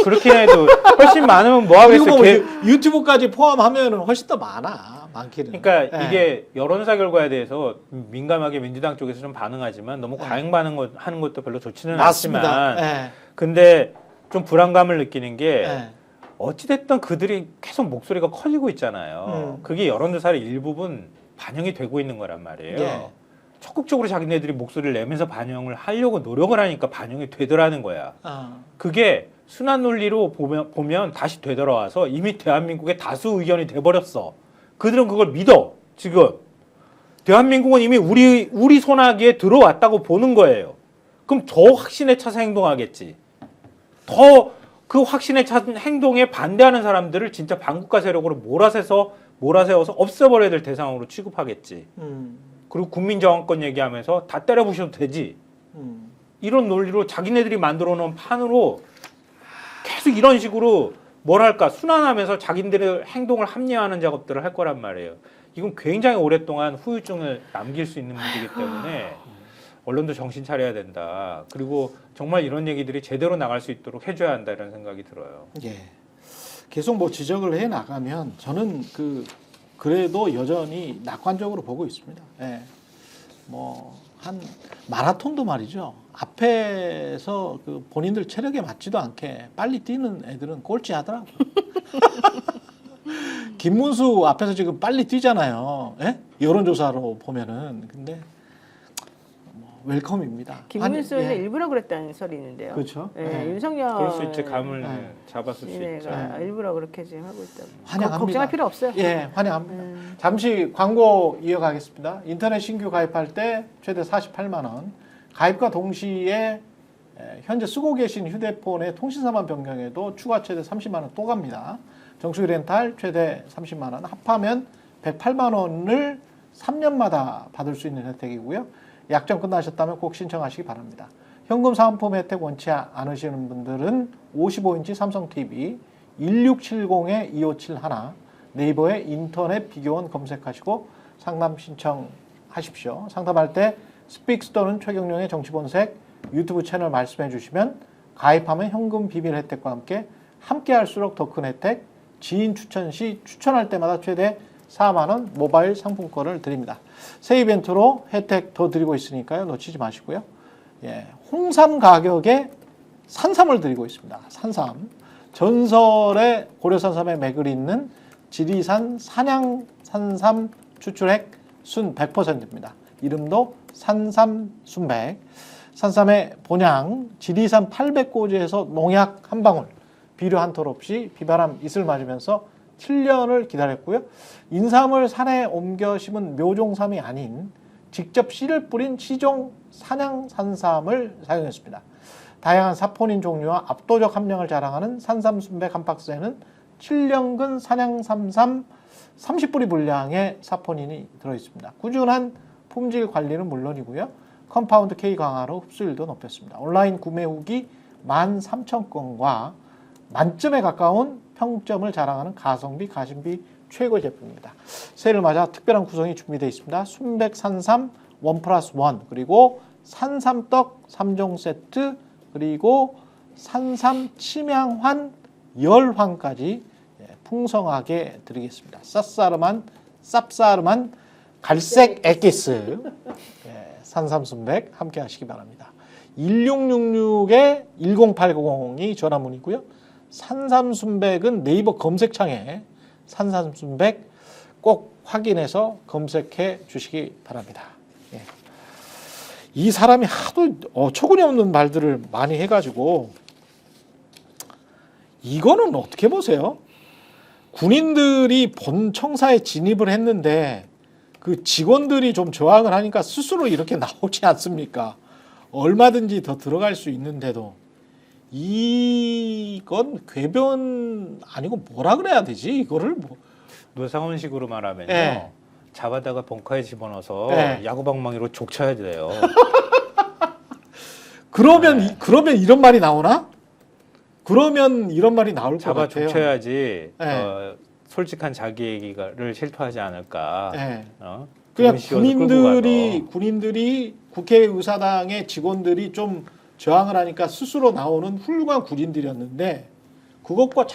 [SPEAKER 2] 그렇긴 해도 훨씬 많으면 뭐
[SPEAKER 1] 그리고
[SPEAKER 2] 하겠어요.
[SPEAKER 1] 뭐 유튜브까지 포함하면은 훨씬 더 많아. 많기는.
[SPEAKER 2] 그러니까
[SPEAKER 1] 예.
[SPEAKER 2] 이게 여론조사 결과에 대해서 민감하게 민주당 쪽에서 좀 반응하지만 너무 과잉 반응하는 것도 별로 좋지는
[SPEAKER 1] 맞습니다.
[SPEAKER 2] 않지만
[SPEAKER 1] 예.
[SPEAKER 2] 근데 좀 불안감을 느끼는 게
[SPEAKER 1] 예.
[SPEAKER 2] 어찌됐든 그들이 계속 목소리가 커지고 있잖아요. 그게 여론조사의 일부분 반영이 되고 있는 거란 말이에요.
[SPEAKER 1] 예.
[SPEAKER 2] 적극적으로 자기네들이 목소리를 내면서 반영을 하려고 노력을 하니까 반영이 되더라는 거야. 그게 순환 논리로 보면 다시 되돌아와서 이미 대한민국의 다수 의견이 돼버렸어. 그들은 그걸 믿어. 지금 대한민국은 이미 우리 손아귀에 들어왔다고 보는 거예요. 그럼 더 확신에 차서 행동하겠지. 더 그 확신에 찬 행동에 반대하는 사람들을 진짜 반국가 세력으로 몰아세워서 없애버려야 될 대상으로 취급하겠지. 그리고 국민정권권 얘기하면서 다 때려부셔도 되지. 이런 논리로 자기네들이 만들어 놓은 판으로 계속 이런 식으로 뭐랄까 순환하면서 자기들의 행동을 합리화하는 작업들을 할 거란 말이에요. 이건 굉장히 오랫동안 후유증을 남길 수 있는 문제이기 때문에 언론도 정신 차려야 된다. 그리고 정말 이런 얘기들이 제대로 나갈 수 있도록 해줘야 한다 이런 생각이 들어요.
[SPEAKER 1] 예. 계속 뭐 지적을 해 나가면 저는 그래도 여전히 낙관적으로 보고 있습니다. 예. 뭐 한 마라톤도 말이죠. 앞에서 그 본인들 체력에 맞지도 않게 빨리 뛰는 애들은 꼴찌하더라고. 김문수 앞에서 지금 빨리 뛰잖아요. 예? 여론조사로 보면은. 근데 뭐 웰컴입니다.
[SPEAKER 3] 김문수는
[SPEAKER 1] 예.
[SPEAKER 3] 일부러 그랬다는 설이 있는데요.
[SPEAKER 1] 그렇죠.
[SPEAKER 3] 예,
[SPEAKER 1] 예.
[SPEAKER 3] 윤석열
[SPEAKER 2] 그럴 수 있지. 감을
[SPEAKER 1] 네.
[SPEAKER 2] 잡았을 수 있죠.
[SPEAKER 3] 얘네가 일부러 그렇게 지금 하고 있다고.
[SPEAKER 1] 환영합니다.
[SPEAKER 3] 걱정할 필요 없어요.
[SPEAKER 1] 예, 환영합니다. 잠시 광고 이어가겠습니다. 인터넷 신규 가입할 때 최대 48만 원, 가입과 동시에 현재 쓰고 계신 휴대폰의 통신사만 변경해도 추가 최대 30만 원 또 갑니다. 정수기 렌탈 최대 30만 원, 합하면 108만 원을 3년마다 받을 수 있는 혜택이고요. 약정 끝나셨다면 꼭 신청하시기 바랍니다. 현금 사은품 혜택 원치 않으시는 분들은 55인치 삼성 TV 1670-2571 네이버에 인터넷 비교원 검색하시고 상담 신청하십시오. 상담할 때 스픽스 또는 최경영의 정치본색 유튜브 채널 말씀해 주시면 가입하면 현금 비밀 혜택과 함께 할수록 더 큰 혜택, 지인 추천 시 추천할 때마다 최대 4만 원 모바일 상품권을 드립니다. 새 이벤트로 혜택 더 드리고 있으니까요. 놓치지 마시고요. 예, 홍삼 가격에 산삼을 드리고 있습니다. 산삼. 전설의 고려산삼의 맥을 잇는 지리산 산양산삼 추출액 순 100%입니다. 이름도 산삼순백. 산삼의 본향, 지리산 800고지에서 농약 한 방울, 비료 한 톨 없이 비바람 이슬 맞으면서 7년을 기다렸고요. 인삼을 산에 옮겨 심은 묘종삼이 아닌 직접 씨를 뿌린 시종 산양산삼을 사용했습니다. 다양한 사포닌 종류와 압도적 함량을 자랑하는 산삼순백 한 박스에는 7년근 산양산삼 30뿌리 분량의 사포닌이 들어있습니다. 꾸준한 품질 관리는 물론이고요. 컴파운드 K 강화로 흡수율도 높였습니다. 온라인 구매 후기 13,000건과 만점에 가까운 평점을 자랑하는 가성비, 가심비 최고 제품입니다. 새해를 맞아 특별한 구성이 준비되어 있습니다. 순백 산삼 1+1 그리고 산삼떡 3종 세트 그리고 산삼 침향환 열환까지 풍성하게 드리겠습니다. 쌉싸름한 갈색 엑기스 산삼순백 함께 하시기 바랍니다. 1666-1080이 전화문이고요. 산삼순백은 네이버 검색창에 산산순백 꼭 확인해서 검색해 주시기 바랍니다. 예. 이 사람이 하도 어처구니 없는 말들을 많이 해가지고 이거는 어떻게 보세요? 군인들이 본 청사에 진입을 했는데 그 직원들이 좀 저항을 하니까 스스로 이렇게 나오지 않습니까? 얼마든지 더 들어갈 수 있는데도 이건 궤변 아니고 뭐라 그래야 되지? 이거를 뭐
[SPEAKER 2] 노상원식으로 말하면요.
[SPEAKER 1] 네.
[SPEAKER 2] 잡아다가 벙커에 집어넣어서
[SPEAKER 1] 네.
[SPEAKER 2] 야구방망이로 족쳐야 돼요.
[SPEAKER 1] 그러면 이런 말이 나오나? 그러면 이런 말이 나올 것
[SPEAKER 2] 잡아
[SPEAKER 1] 같아요.
[SPEAKER 2] 족쳐야지
[SPEAKER 1] 네.
[SPEAKER 2] 솔직한 자기 얘기를 실토하지 않을까.
[SPEAKER 1] 네. 그냥
[SPEAKER 2] 그냥
[SPEAKER 1] 군인들이 국회의사당의 직원들이 좀 저항을 하니까 스스로 나오는 훌륭한 군인들이었는데 그것과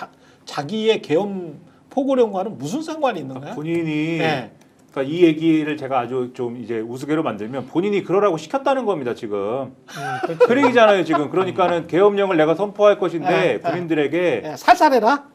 [SPEAKER 1] 자기의 계엄 포고령과는 무슨 상관이 있는 거야?
[SPEAKER 4] 본인이
[SPEAKER 1] 네.
[SPEAKER 4] 그러니까 이 얘기를 제가 아주 좀 이제 우스개로 만들면 본인이 그러라고 시켰다는 겁니다 지금. 그 얘기잖아요 지금. 그러니까는 계엄령을 내가 선포할 것인데 군인들에게
[SPEAKER 1] 네, 살살해라.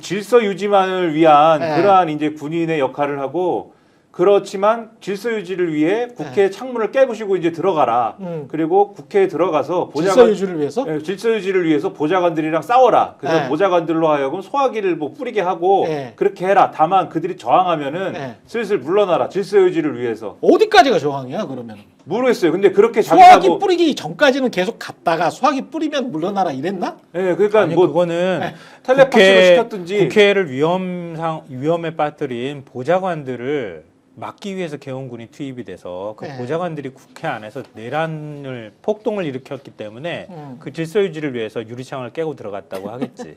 [SPEAKER 4] 질서 유지만을 위한
[SPEAKER 1] 네.
[SPEAKER 4] 그러한 이제 군인의 역할을 하고 그렇지만 질서 유지를 위해 국회 창문을 깨부시고 이제 들어가라. 그리고 국회에 들어가서
[SPEAKER 1] 질서 유지를 위해서?
[SPEAKER 4] 네, 질서 유지를 위해서 보좌관들이랑 싸워라. 그래서
[SPEAKER 1] 네.
[SPEAKER 4] 보좌관들로 하여금 소화기를 뭐 뿌리게 하고
[SPEAKER 1] 네.
[SPEAKER 4] 그렇게 해라. 다만 그들이 저항하면은
[SPEAKER 1] 네.
[SPEAKER 4] 슬슬 물러나라. 질서 유지를 위해서.
[SPEAKER 1] 어디까지가 저항이야 그러면?
[SPEAKER 4] 모르겠어요. 근데 그렇게
[SPEAKER 1] 소화기
[SPEAKER 4] 자기가
[SPEAKER 1] 뿌리기 전까지는 계속 갔다가 소화기 뿌리면 물러나라 이랬나?
[SPEAKER 4] 네, 그러니까
[SPEAKER 2] 아니
[SPEAKER 4] 뭐
[SPEAKER 2] 그거는
[SPEAKER 4] 텔레파시로 시켰든지
[SPEAKER 2] 국회를 위험에 빠뜨린 보좌관들을 막기 위해서 계엄군이 투입이 돼서 그
[SPEAKER 1] 네.
[SPEAKER 2] 보좌관들이 국회 안에서 내란을 폭동을 일으켰기 때문에 그 질서 유지를 위해서 유리창을 깨고 들어갔다고 하겠지.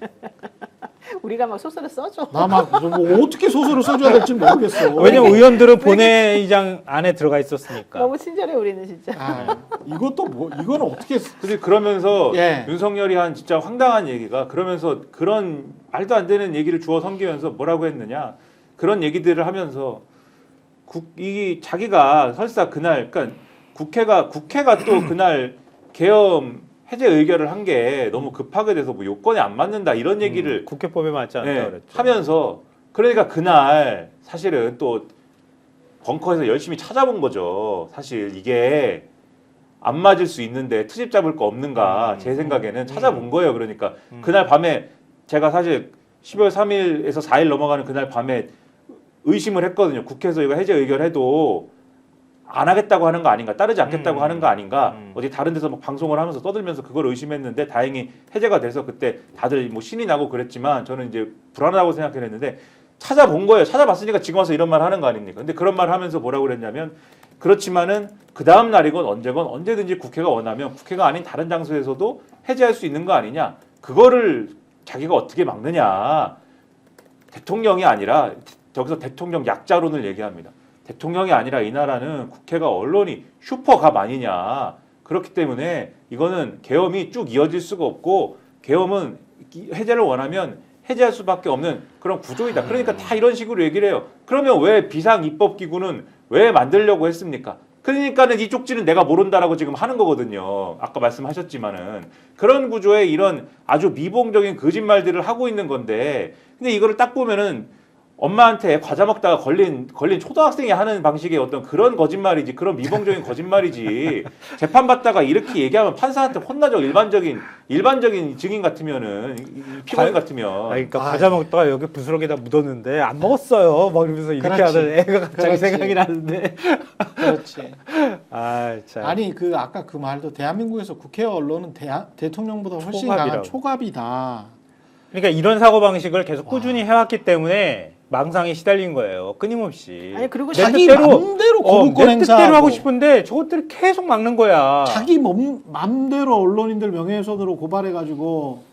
[SPEAKER 3] 우리가 막 소설을 써줘.
[SPEAKER 1] 나 막 뭐 어떻게 소설을 써줘야 될지 모르겠어.
[SPEAKER 2] 왜냐면 의원들은 본회의장 안에 들어가 있었으니까.
[SPEAKER 3] 너무 친절해 우리는 진짜.
[SPEAKER 1] 이것도 뭐 이거는 어떻게?
[SPEAKER 4] 근데 그러면서
[SPEAKER 1] 예.
[SPEAKER 4] 윤석열이 한 진짜 황당한 얘기가 그러면서 그런 말도 안 되는 얘기를 주워 섬기면서 뭐라고 했느냐 그런 얘기들을 하면서 이 자기가 설사 그날 그러니까 국회가 또 그날 계엄 해제 의결을 한 게 너무 급하게 돼서 뭐 요건에 안 맞는다 이런 얘기를
[SPEAKER 2] 국회법에 맞지 않다
[SPEAKER 4] 예,
[SPEAKER 2] 그랬죠.
[SPEAKER 4] 하면서 그러니까 그날 사실은 또 벙커에서 열심히 찾아본 거죠. 사실 이게 안 맞을 수 있는데 트집 잡을 거 없는가 제 생각에는 찾아본 거예요. 그러니까 그날 밤에 제가 사실 12월 3일에서 4일 넘어가는 그날 밤에 의심을 했거든요. 국회에서 이거 해제 의결해도 안 하겠다고 하는 거 아닌가, 따르지 않겠다고 하는 거 아닌가, 어디 다른 데서 막 방송을 하면서 떠들면서 그걸 의심했는데 다행히 해제가 돼서 그때 다들 뭐 신이 나고 그랬지만 저는 이제 불안하다고 생각했는데 찾아본 거예요. 찾아봤으니까 지금 와서 이런 말 하는 거 아닙니까? 근데 그런 말 하면서 뭐라고 그랬냐면 그렇지만은 그 다음 날이건 언제건 언제든지 국회가 원하면 국회가 아닌 다른 장소에서도 해제할 수 있는 거 아니냐? 그거를 자기가 어떻게 막느냐? 대통령이 아니라 저기서 대통령 약자론을 얘기합니다. 대통령이 아니라 이 나라는 국회가 언론이 슈퍼갑 아니냐. 그렇기 때문에 이거는 계엄이 쭉 이어질 수가 없고 계엄은 해제를 원하면 해제할 수밖에 없는 그런 구조이다. 그러니까 다 이런 식으로 얘기를 해요. 그러면 왜 비상입법기구는 왜 만들려고 했습니까? 그러니까는 이 쪽지는 내가 모른다라고 지금 하는 거거든요. 아까 말씀하셨지만은 그런 구조의 이런 아주 미봉적인 거짓말들을 하고 있는 건데 근데 이거를 딱 보면은 엄마한테 과자 먹다가 걸린 초등학생이 하는 방식의 어떤 그런 거짓말이지 그런 미봉적인 거짓말이지 재판 받다가 이렇게 얘기하면 판사한테 혼나죠. 일반적인 증인 같으면은 피고인 같으면
[SPEAKER 2] 그러니까 과자 먹다가 여기 부스러기에다 묻었는데 안 먹었어요. 막 이러면서 이렇게
[SPEAKER 1] 그렇지.
[SPEAKER 2] 하던 애가 갑자기
[SPEAKER 1] 그렇지.
[SPEAKER 2] 생각이 나는데.
[SPEAKER 1] 그렇지.
[SPEAKER 2] 참.
[SPEAKER 1] 아니 그 아까 그 말도 대한민국에서 국회 언론은 대통령보다 훨씬
[SPEAKER 2] 초갑이라고.
[SPEAKER 1] 강한 초갑이다.
[SPEAKER 2] 그러니까 이런 사고 방식을 계속 꾸준히 해왔기 때문에 망상에 시달린 거예요. 끊임없이.
[SPEAKER 3] 아니 그리고
[SPEAKER 2] 내
[SPEAKER 1] 자기
[SPEAKER 2] 뜻대로-
[SPEAKER 1] 맘대로 거부권
[SPEAKER 2] 내 뜻대로
[SPEAKER 1] 행사하고
[SPEAKER 2] 하고 싶은데 저것들이 계속 막는 거야.
[SPEAKER 1] 자기 맘대로 언론인들 명예훼손으로 고발해가지고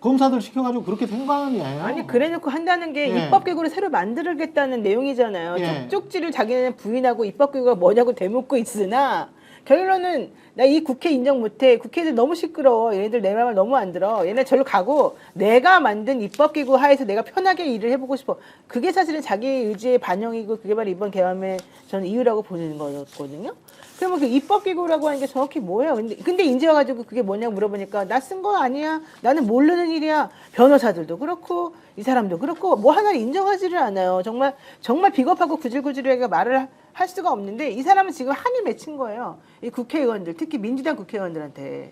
[SPEAKER 1] 검사들 시켜가지고 그렇게 된 거 아니에요?
[SPEAKER 3] 아니 그래놓고 한다는 게
[SPEAKER 1] 예.
[SPEAKER 3] 입법기구를 새로 만들겠다는 내용이잖아요.
[SPEAKER 1] 예.
[SPEAKER 3] 쪽지를 자기는 부인하고 입법기구가 뭐냐고 되묻고 있으나 결론은 나 이 국회 인정 못해. 국회들 너무 시끄러워. 얘네들 내 말을 너무 안 들어. 얘네 절로 가고 내가 만든 입법기구 하에서 내가 편하게 일을 해보고 싶어. 그게 사실은 자기 의지의 반영이고 그게 바로 이번 개헌의 저는 이유라고 보는 거거든요. 그러면 그 입법기구라고 하는 게 정확히 뭐예요? 근데 인제 와가지고 그게 뭐냐고 물어보니까 나 쓴 거 아니야. 나는 모르는 일이야. 변호사들도 그렇고 이 사람도 그렇고 뭐 하나를 인정하지를 않아요. 정말 비겁하고 구질구질하게 말을 할 수가 없는데 이 사람은 지금 한이 맺힌 거예요. 이 국회의원들, 특히 민주당 국회의원들한테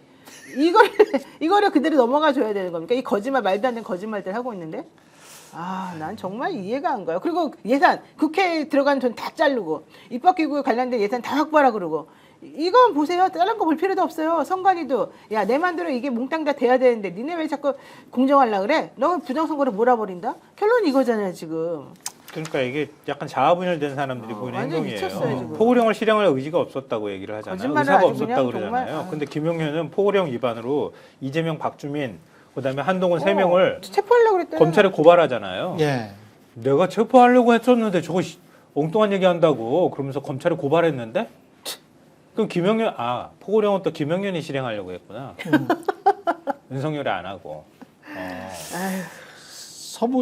[SPEAKER 3] 이거를 그대로 넘어가 줘야 되는 겁니까? 이 거짓말 말도 안 되는 거짓말들 하고 있는데 난 정말 이해가 안 가요. 그리고 예산 국회에 들어간 돈 다 자르고 입법기구에 관련된 예산 다 확보하라 그러고 이건 보세요. 다른 거 볼 필요도 없어요. 선관위도 야 내 맘대로 이게 몽땅 다 돼야 되는데 니네 왜 자꾸 공정하려고 그래? 너 부정선거를 몰아버린다? 결론 이거잖아요 지금.
[SPEAKER 2] 그러니까 이게 약간 자아분열된 사람들이 보이는
[SPEAKER 3] 완전
[SPEAKER 2] 행동이에요.
[SPEAKER 3] 미쳤어요, 지금.
[SPEAKER 2] 포고령을 실행할 의지가 없었다고 얘기를 하잖아요.
[SPEAKER 3] 거짓말을
[SPEAKER 2] 의사가
[SPEAKER 3] 아주 그냥
[SPEAKER 2] 없었다고 그러잖아요.
[SPEAKER 3] 정말,
[SPEAKER 2] 근데 김용현은 포고령 위반으로 이재명, 박주민, 그다음에 한동훈 세 명을
[SPEAKER 3] 체포하려고 그랬더니
[SPEAKER 2] 검찰에 고발하잖아요.
[SPEAKER 1] 예.
[SPEAKER 2] 내가 체포하려고 했었는데 저거 엉뚱한 얘기한다고 그러면서 검찰에 고발했는데 그럼 김용현 포고령은 또 김용현이 실행하려고 했구나. 윤석열이 안 하고.
[SPEAKER 3] 아유.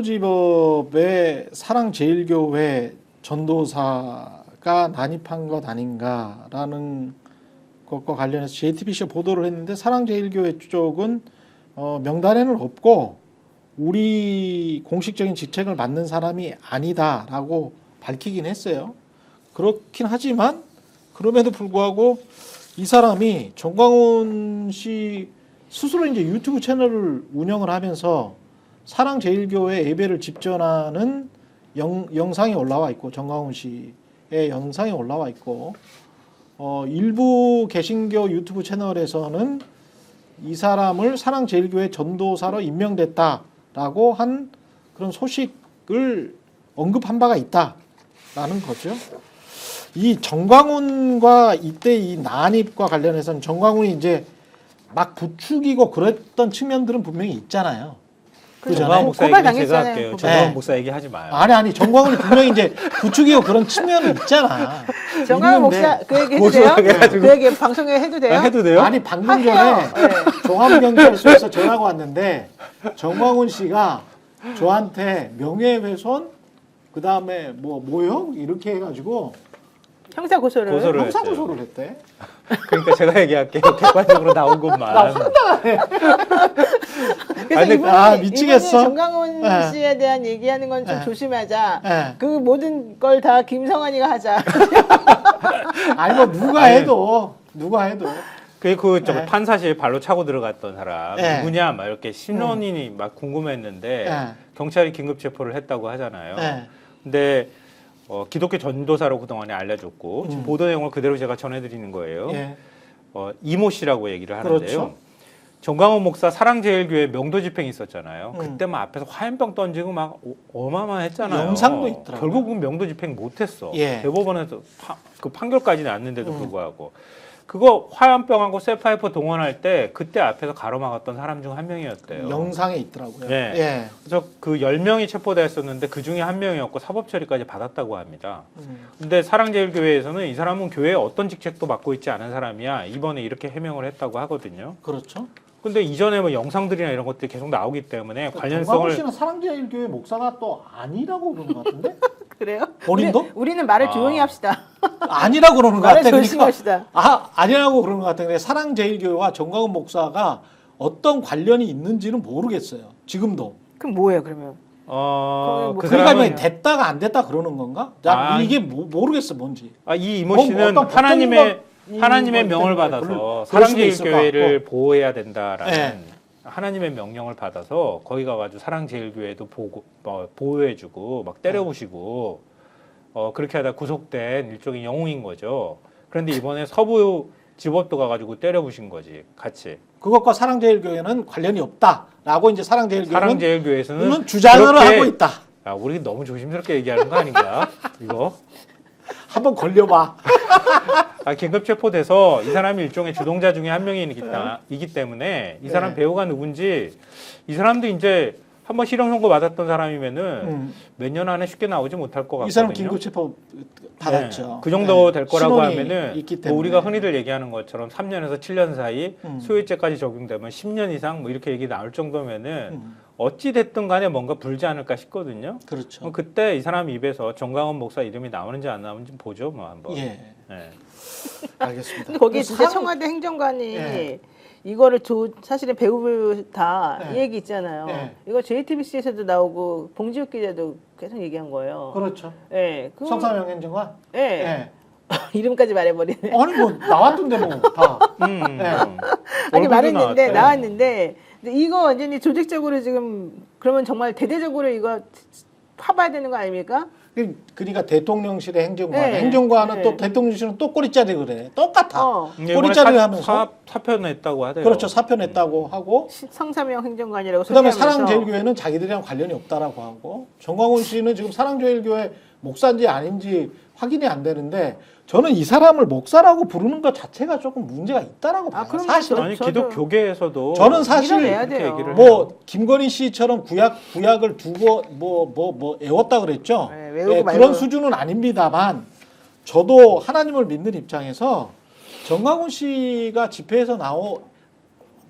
[SPEAKER 1] 서부지법의 사랑제일교회 전도사가 난입한 것 아닌가라는 것과 관련해서 JTBC가 보도를 했는데 사랑제일교회 쪽은 명단에는 없고 우리 공식적인 직책을 맡는 사람이 아니다라고 밝히긴 했어요. 그렇긴 하지만 그럼에도 불구하고 이 사람이 정광훈 씨 스스로 이제 유튜브 채널을 운영을 하면서 사랑제일교회 예배를 집전하는 영상이 올라와 있고 정광훈 씨의 영상이 올라와 있고 일부 개신교 유튜브 채널에서는 이 사람을 사랑제일교회 전도사로 임명됐다라고 한 그런 소식을 언급한 바가 있다라는 거죠. 이 정광훈과 이때 이 난입과 관련해서는 정광훈이 이제 막 부추기고 그랬던 측면들은 분명히 있잖아요.
[SPEAKER 2] 정광훈 목사
[SPEAKER 3] 고발
[SPEAKER 2] 얘기는 제가
[SPEAKER 3] 당했잖아요.
[SPEAKER 2] 할게요.
[SPEAKER 3] 고발.
[SPEAKER 2] 정광훈
[SPEAKER 1] 네.
[SPEAKER 2] 목사 얘기하지 마요.
[SPEAKER 1] 아니 정광훈이 분명히 이제 부추기고 그런 측면은 있잖아.
[SPEAKER 3] 정광훈
[SPEAKER 1] 있는데
[SPEAKER 3] 목사 그 얘기 해도 돼요?
[SPEAKER 2] 해가지고.
[SPEAKER 3] 그 얘기 방송에 해도 돼요?
[SPEAKER 2] 해도 돼요?
[SPEAKER 1] 아니 방금
[SPEAKER 3] 해요.
[SPEAKER 1] 전에
[SPEAKER 3] 네.
[SPEAKER 1] 종합경찰서에서 전화가 왔는데 정광훈 씨가 저한테 명예훼손 그다음에 뭐 모욕 이렇게 해가지고
[SPEAKER 3] 형사 고소를.
[SPEAKER 2] 고소를
[SPEAKER 1] 형사
[SPEAKER 2] 했어요.
[SPEAKER 1] 고소를 했대.
[SPEAKER 2] 그러니까 제가 얘기할게요. 객관적으로 나온 것만.
[SPEAKER 3] 그래서
[SPEAKER 2] 아니,
[SPEAKER 3] 이분이
[SPEAKER 1] 미치겠어.
[SPEAKER 3] 정광훈
[SPEAKER 1] 네.
[SPEAKER 3] 씨에 대한 얘기하는 건 좀
[SPEAKER 1] 네.
[SPEAKER 3] 조심하자.
[SPEAKER 1] 네.
[SPEAKER 3] 그 모든 걸 다 김성환이가 하자.
[SPEAKER 1] 아니 뭐 누가 해도
[SPEAKER 2] 그
[SPEAKER 1] 네.
[SPEAKER 2] 판사실 발로 차고 들어갔던 사람
[SPEAKER 1] 네.
[SPEAKER 2] 누구냐 막 이렇게 신원인이 막 궁금했는데
[SPEAKER 1] 네.
[SPEAKER 2] 경찰이 긴급 체포를 했다고 하잖아요.
[SPEAKER 1] 네.
[SPEAKER 2] 근데 기독교 전도사로 그동안에 알려줬고 지금 보도 내용을 그대로 제가 전해드리는 거예요.
[SPEAKER 1] 예.
[SPEAKER 2] 이모 씨라고 얘기를 하는데요.
[SPEAKER 1] 그렇죠.
[SPEAKER 2] 정광훈 목사 사랑제일교회 명도 집행이 있었잖아요.
[SPEAKER 1] 음.
[SPEAKER 2] 그때 막 앞에서 화염병 던지고 막 어마어마했잖아요.
[SPEAKER 1] 영상도 있더라고요.
[SPEAKER 2] 결국은 명도 집행 못했어.
[SPEAKER 1] 예.
[SPEAKER 2] 대법원에서 그 판결까지 났는데도 불구하고 그거 화염병하고 쇠파이퍼 동원할 때 그때 앞에서 가로막았던 사람 중 한 명이었대요.
[SPEAKER 1] 영상에 있더라고요.
[SPEAKER 2] 네.
[SPEAKER 1] 예.
[SPEAKER 2] 그래서 그 10명이 체포됐었는데 그 중에 한 명이었고 사법 처리까지 받았다고 합니다. 근데 사랑제일교회에서는 이 사람은 교회에 어떤 직책도 맡고 있지 않은 사람이야. 이번에 이렇게 해명을 했다고 하거든요.
[SPEAKER 1] 그렇죠.
[SPEAKER 2] 근데 이전에 뭐 영상들이나 이런 것들이 계속 나오기 때문에
[SPEAKER 1] 정광훈
[SPEAKER 2] 관련성을
[SPEAKER 1] 씨는 사랑제일교회 목사가 또 아니라고 그러는 것 같은데?
[SPEAKER 3] 그래요?
[SPEAKER 1] 본인도?
[SPEAKER 3] 우리는 말을 조용히 합시다.
[SPEAKER 1] 아니라고 그러는 것
[SPEAKER 3] 말을
[SPEAKER 1] 같아.
[SPEAKER 3] 조심합시다.
[SPEAKER 1] 아니라고 그러는 것 같은데 사랑제일교회와 정광훈 목사가 어떤 관련이 있는지는 모르겠어요. 지금도.
[SPEAKER 3] 그럼 뭐예요 그러면?
[SPEAKER 2] 그
[SPEAKER 3] 그
[SPEAKER 1] 그러니까
[SPEAKER 2] 사람은
[SPEAKER 1] 됐다가 안 됐다 그러는 건가? 나
[SPEAKER 2] 아.
[SPEAKER 1] 이게 모르겠어 뭔지.
[SPEAKER 2] 이 이모
[SPEAKER 1] 뭐
[SPEAKER 2] 씨는
[SPEAKER 1] 어떤
[SPEAKER 2] 하나님의
[SPEAKER 1] 하나님의
[SPEAKER 2] 명을
[SPEAKER 1] 때문에
[SPEAKER 2] 받아서
[SPEAKER 1] 그럴 수도 있을
[SPEAKER 2] 사랑제일교회를
[SPEAKER 1] 것
[SPEAKER 2] 보호해야 된다라는
[SPEAKER 1] 네.
[SPEAKER 2] 하나님의 명령을 받아서 거기 가가지고 사랑제일교회도 보호해주고 막 때려부시고 그렇게 하다 구속된 일종의 영웅인 거죠. 그런데 이번에 서부 지법도 가가지고 때려부신 거지 같이.
[SPEAKER 1] 그것과 사랑제일교회는 관련이 없다라고 이제
[SPEAKER 2] 사랑제일교회에서는
[SPEAKER 1] 주장을
[SPEAKER 2] 그렇게-
[SPEAKER 1] 하고 있다.
[SPEAKER 2] 우리 너무 조심스럽게 얘기하는 거 아닌가? 이거
[SPEAKER 1] 한번 걸려봐.
[SPEAKER 2] 긴급 체포돼서 이 사람이 일종의 주동자 중에 한 명이기 때문에 이 사람
[SPEAKER 1] 네.
[SPEAKER 2] 배우가 누군지 이 사람도 이제 한번 실형 선고 받았던 사람이면은 몇 년 안에 쉽게 나오지 못할 것 같거든요.
[SPEAKER 1] 이 사람 긴급 체포 받았죠.
[SPEAKER 2] 네, 그 정도 될 거라고
[SPEAKER 1] 신원이
[SPEAKER 2] 하면은
[SPEAKER 1] 있기
[SPEAKER 2] 뭐
[SPEAKER 1] 때문에.
[SPEAKER 2] 우리가 흔히들 얘기하는 것처럼 3년에서 7년 사이 소유죄까지 적용되면 10년 이상 뭐 이렇게 얘기 나올 정도면은 어찌 됐든 간에 뭔가 불지 않을까 싶거든요.
[SPEAKER 1] 그렇죠.
[SPEAKER 2] 그때 이 사람 입에서 정강원 목사 이름이 나오는지 안 나오는지 보죠, 뭐 한번.
[SPEAKER 1] 예,
[SPEAKER 2] 네.
[SPEAKER 1] 알겠습니다.
[SPEAKER 3] 근데 거기 진짜
[SPEAKER 1] 상-
[SPEAKER 3] 청와대 행정관이
[SPEAKER 1] 예.
[SPEAKER 3] 이거를 사실은 배우 다 이
[SPEAKER 1] 예.
[SPEAKER 3] 얘기 있잖아요.
[SPEAKER 1] 예.
[SPEAKER 3] 이거 JTBC에서도 나오고 봉지욱 기자도 계속 얘기한 거예요.
[SPEAKER 1] 그렇죠.
[SPEAKER 3] 예.
[SPEAKER 1] 성사명 행정관.
[SPEAKER 3] 예.
[SPEAKER 1] 예.
[SPEAKER 3] 이름까지 말해버리네.
[SPEAKER 1] 아니 뭐 나왔던데 뭐 다.
[SPEAKER 2] 네.
[SPEAKER 3] 아니
[SPEAKER 2] 얼굴도
[SPEAKER 3] 말했는데
[SPEAKER 2] 나왔죠.
[SPEAKER 3] 나왔는데 근데 이거 완전히 조직적으로 지금 그러면 정말 대대적으로 이거 파봐야 되는 거 아닙니까?
[SPEAKER 1] 그러니까 대통령실의 행정관,
[SPEAKER 3] 네.
[SPEAKER 1] 행정관은
[SPEAKER 3] 네.
[SPEAKER 1] 또 대통령실은 또 꼬리자리 그래. 똑같아.
[SPEAKER 2] 이번에
[SPEAKER 1] 꼬리자리를 하면서.
[SPEAKER 2] 사표 냈다고 하대요.
[SPEAKER 1] 그렇죠. 사표 냈다고 하고.
[SPEAKER 3] 성사명 행정관이라고
[SPEAKER 1] 그다음에
[SPEAKER 3] 소개하면서
[SPEAKER 1] 사랑제일교회는 자기들이랑 관련이 없다라고 하고. 정광훈 씨는 지금 사랑제일교회 목사인지 아닌지 확인이 안 되는데 저는 이 사람을 목사라고 부르는 것 자체가 조금 문제가 있다라고 봐요.
[SPEAKER 3] 그럼
[SPEAKER 1] 사실은.
[SPEAKER 2] 아니
[SPEAKER 3] 저도-
[SPEAKER 2] 기독교계에서도
[SPEAKER 1] 저는 사실
[SPEAKER 3] 밀어내야
[SPEAKER 2] 그렇게
[SPEAKER 3] 돼요.
[SPEAKER 2] 얘기를
[SPEAKER 1] 뭐 김건희 씨처럼 구약을 두고 뭐 애웠다 그랬죠.
[SPEAKER 3] 네, 외우고
[SPEAKER 1] 예,
[SPEAKER 3] 말고.
[SPEAKER 1] 그런 수준은 아닙니다만 저도 하나님을 믿는 입장에서 정광훈 씨가 집회에서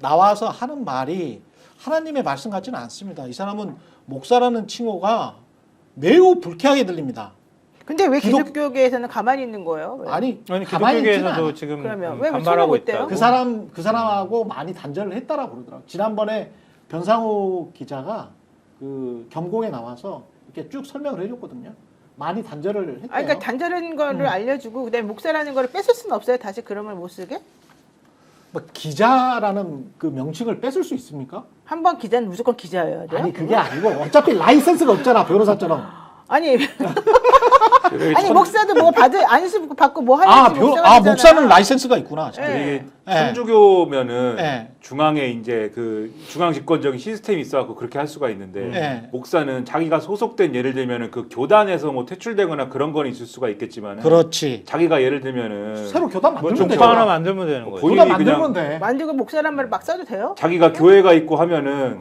[SPEAKER 1] 나와서 하는 말이 하나님의 말씀 같지는 않습니다. 이 사람은 목사라는 칭호가 매우 불쾌하게 들립니다.
[SPEAKER 3] 근데 왜
[SPEAKER 1] 기독-
[SPEAKER 3] 기독교계에서는 가만히 있는 거예요? 왜?
[SPEAKER 1] 아니
[SPEAKER 2] 아니
[SPEAKER 1] 가만히 있지는
[SPEAKER 2] 기독교계에서도
[SPEAKER 1] 않아.
[SPEAKER 2] 지금
[SPEAKER 3] 그러면 왜
[SPEAKER 2] 반발하고
[SPEAKER 3] 소리 못
[SPEAKER 2] 있다고.
[SPEAKER 3] 떼요?
[SPEAKER 1] 그 사람하고 많이 단절을 했다라고 그러더라고요. 지난번에 변상우 기자가 그 겸공에 나와서 이렇게 쭉 설명을 해줬거든요. 많이 단절을 했대요.
[SPEAKER 3] 아니, 그러니까 단절한 거를 알려주고 그다음에 목사라는 거를 뺏을 수는 없어요. 다시 그런 걸 못 쓰게?
[SPEAKER 1] 뭐 기자라는 그 명칭을 뺏을 수 있습니까?
[SPEAKER 3] 한 번 기자는 무조건 기자여야 돼요?
[SPEAKER 1] 아니 그게 아니고 어차피 라이센스가 없잖아 변호사처럼.
[SPEAKER 3] 아니 목사도 뭐 안수 받고 뭐 하는지
[SPEAKER 1] 목사는 라이센스가 있구나. 진짜.
[SPEAKER 3] 네.
[SPEAKER 4] 이게
[SPEAKER 1] 예.
[SPEAKER 4] 천주교면은
[SPEAKER 1] 예.
[SPEAKER 4] 중앙에 이제 그 중앙 집권적인 시스템이 있어갖고 그렇게 할 수가 있는데
[SPEAKER 1] 예.
[SPEAKER 4] 목사는 자기가 소속된 예를 들면은 그 교단에서 뭐 퇴출되거나 그런 건 있을 수가 있겠지만은
[SPEAKER 1] 그렇지.
[SPEAKER 4] 자기가 예를 들면은
[SPEAKER 1] 새로 교단
[SPEAKER 4] 뭐
[SPEAKER 1] 만들면
[SPEAKER 2] 종파 하나
[SPEAKER 1] 되잖아.
[SPEAKER 2] 만들면 되는 거죠.
[SPEAKER 4] 본인이
[SPEAKER 1] 교단 만들면
[SPEAKER 4] 그냥
[SPEAKER 1] 돼.
[SPEAKER 3] 만들고 목사란 말을 막 써도 돼요?
[SPEAKER 4] 자기가 교회가 있고 하면은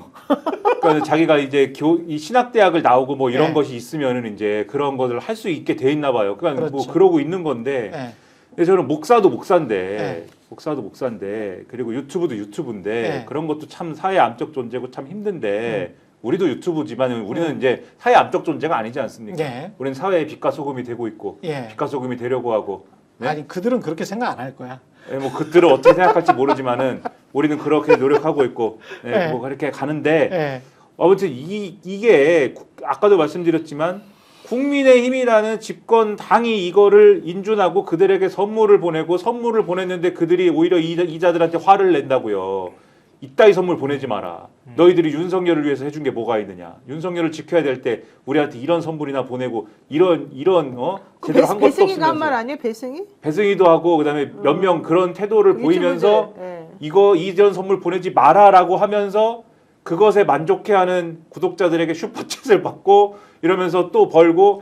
[SPEAKER 4] 그러니까 자기가 이제 이 신학대학을 나오고 뭐 이런
[SPEAKER 1] 네.
[SPEAKER 4] 것이 있으면은 이제 그런 것을 할 수 있게 돼 있나 봐요. 그러니까 뭐
[SPEAKER 1] 그렇죠.
[SPEAKER 4] 그러고 있는 건데
[SPEAKER 1] 예.
[SPEAKER 4] 근데 저는 목사도 목사인데
[SPEAKER 1] 네.
[SPEAKER 4] 목사도 목사인데 그리고 유튜브도 유튜브인데
[SPEAKER 1] 네.
[SPEAKER 4] 그런 것도 참 사회 암적 존재고 참 힘든데 우리도 유튜브지만 우리는 이제 사회 암적 존재가 아니지 않습니까?
[SPEAKER 1] 네.
[SPEAKER 4] 우리는 사회의 빛과 소금이 되고 있고
[SPEAKER 1] 예.
[SPEAKER 4] 빛과 소금이 되려고 하고 네?
[SPEAKER 1] 아니 그들은 그렇게 생각 안 할 거야.
[SPEAKER 4] 예, 뭐 그들은 어떻게 생각할지 모르지만은 우리는 그렇게 노력하고 있고 예,
[SPEAKER 1] 네.
[SPEAKER 4] 뭐 그렇게 가는데
[SPEAKER 1] 예.
[SPEAKER 4] 아무튼 이게 아까도 말씀드렸지만 국민의힘이라는 집권당이 이거를 인준하고 그들에게 선물을 보내고 선물을 보냈는데 그들이 오히려 이자들한테 화를 낸다고요. 이따위 선물 보내지 마라. 너희들이 윤석열을 위해서 해준 게 뭐가 있느냐. 윤석열을 지켜야 될 때 우리한테 이런 선물이나 보내고 이런 제대로 한 것도
[SPEAKER 3] 배승희가 한 말
[SPEAKER 4] 없으면서
[SPEAKER 3] 아니에요? 배승희?
[SPEAKER 4] 배승희도 하고 그다음에 몇 명 그런 태도를
[SPEAKER 3] 그
[SPEAKER 4] 보이면서
[SPEAKER 3] 유튜브들, 예.
[SPEAKER 4] 이거 이전 선물 보내지 마라라고 하면서 그것에 만족해하는 구독자들에게 슈퍼챗을 받고 이러면서 또 벌고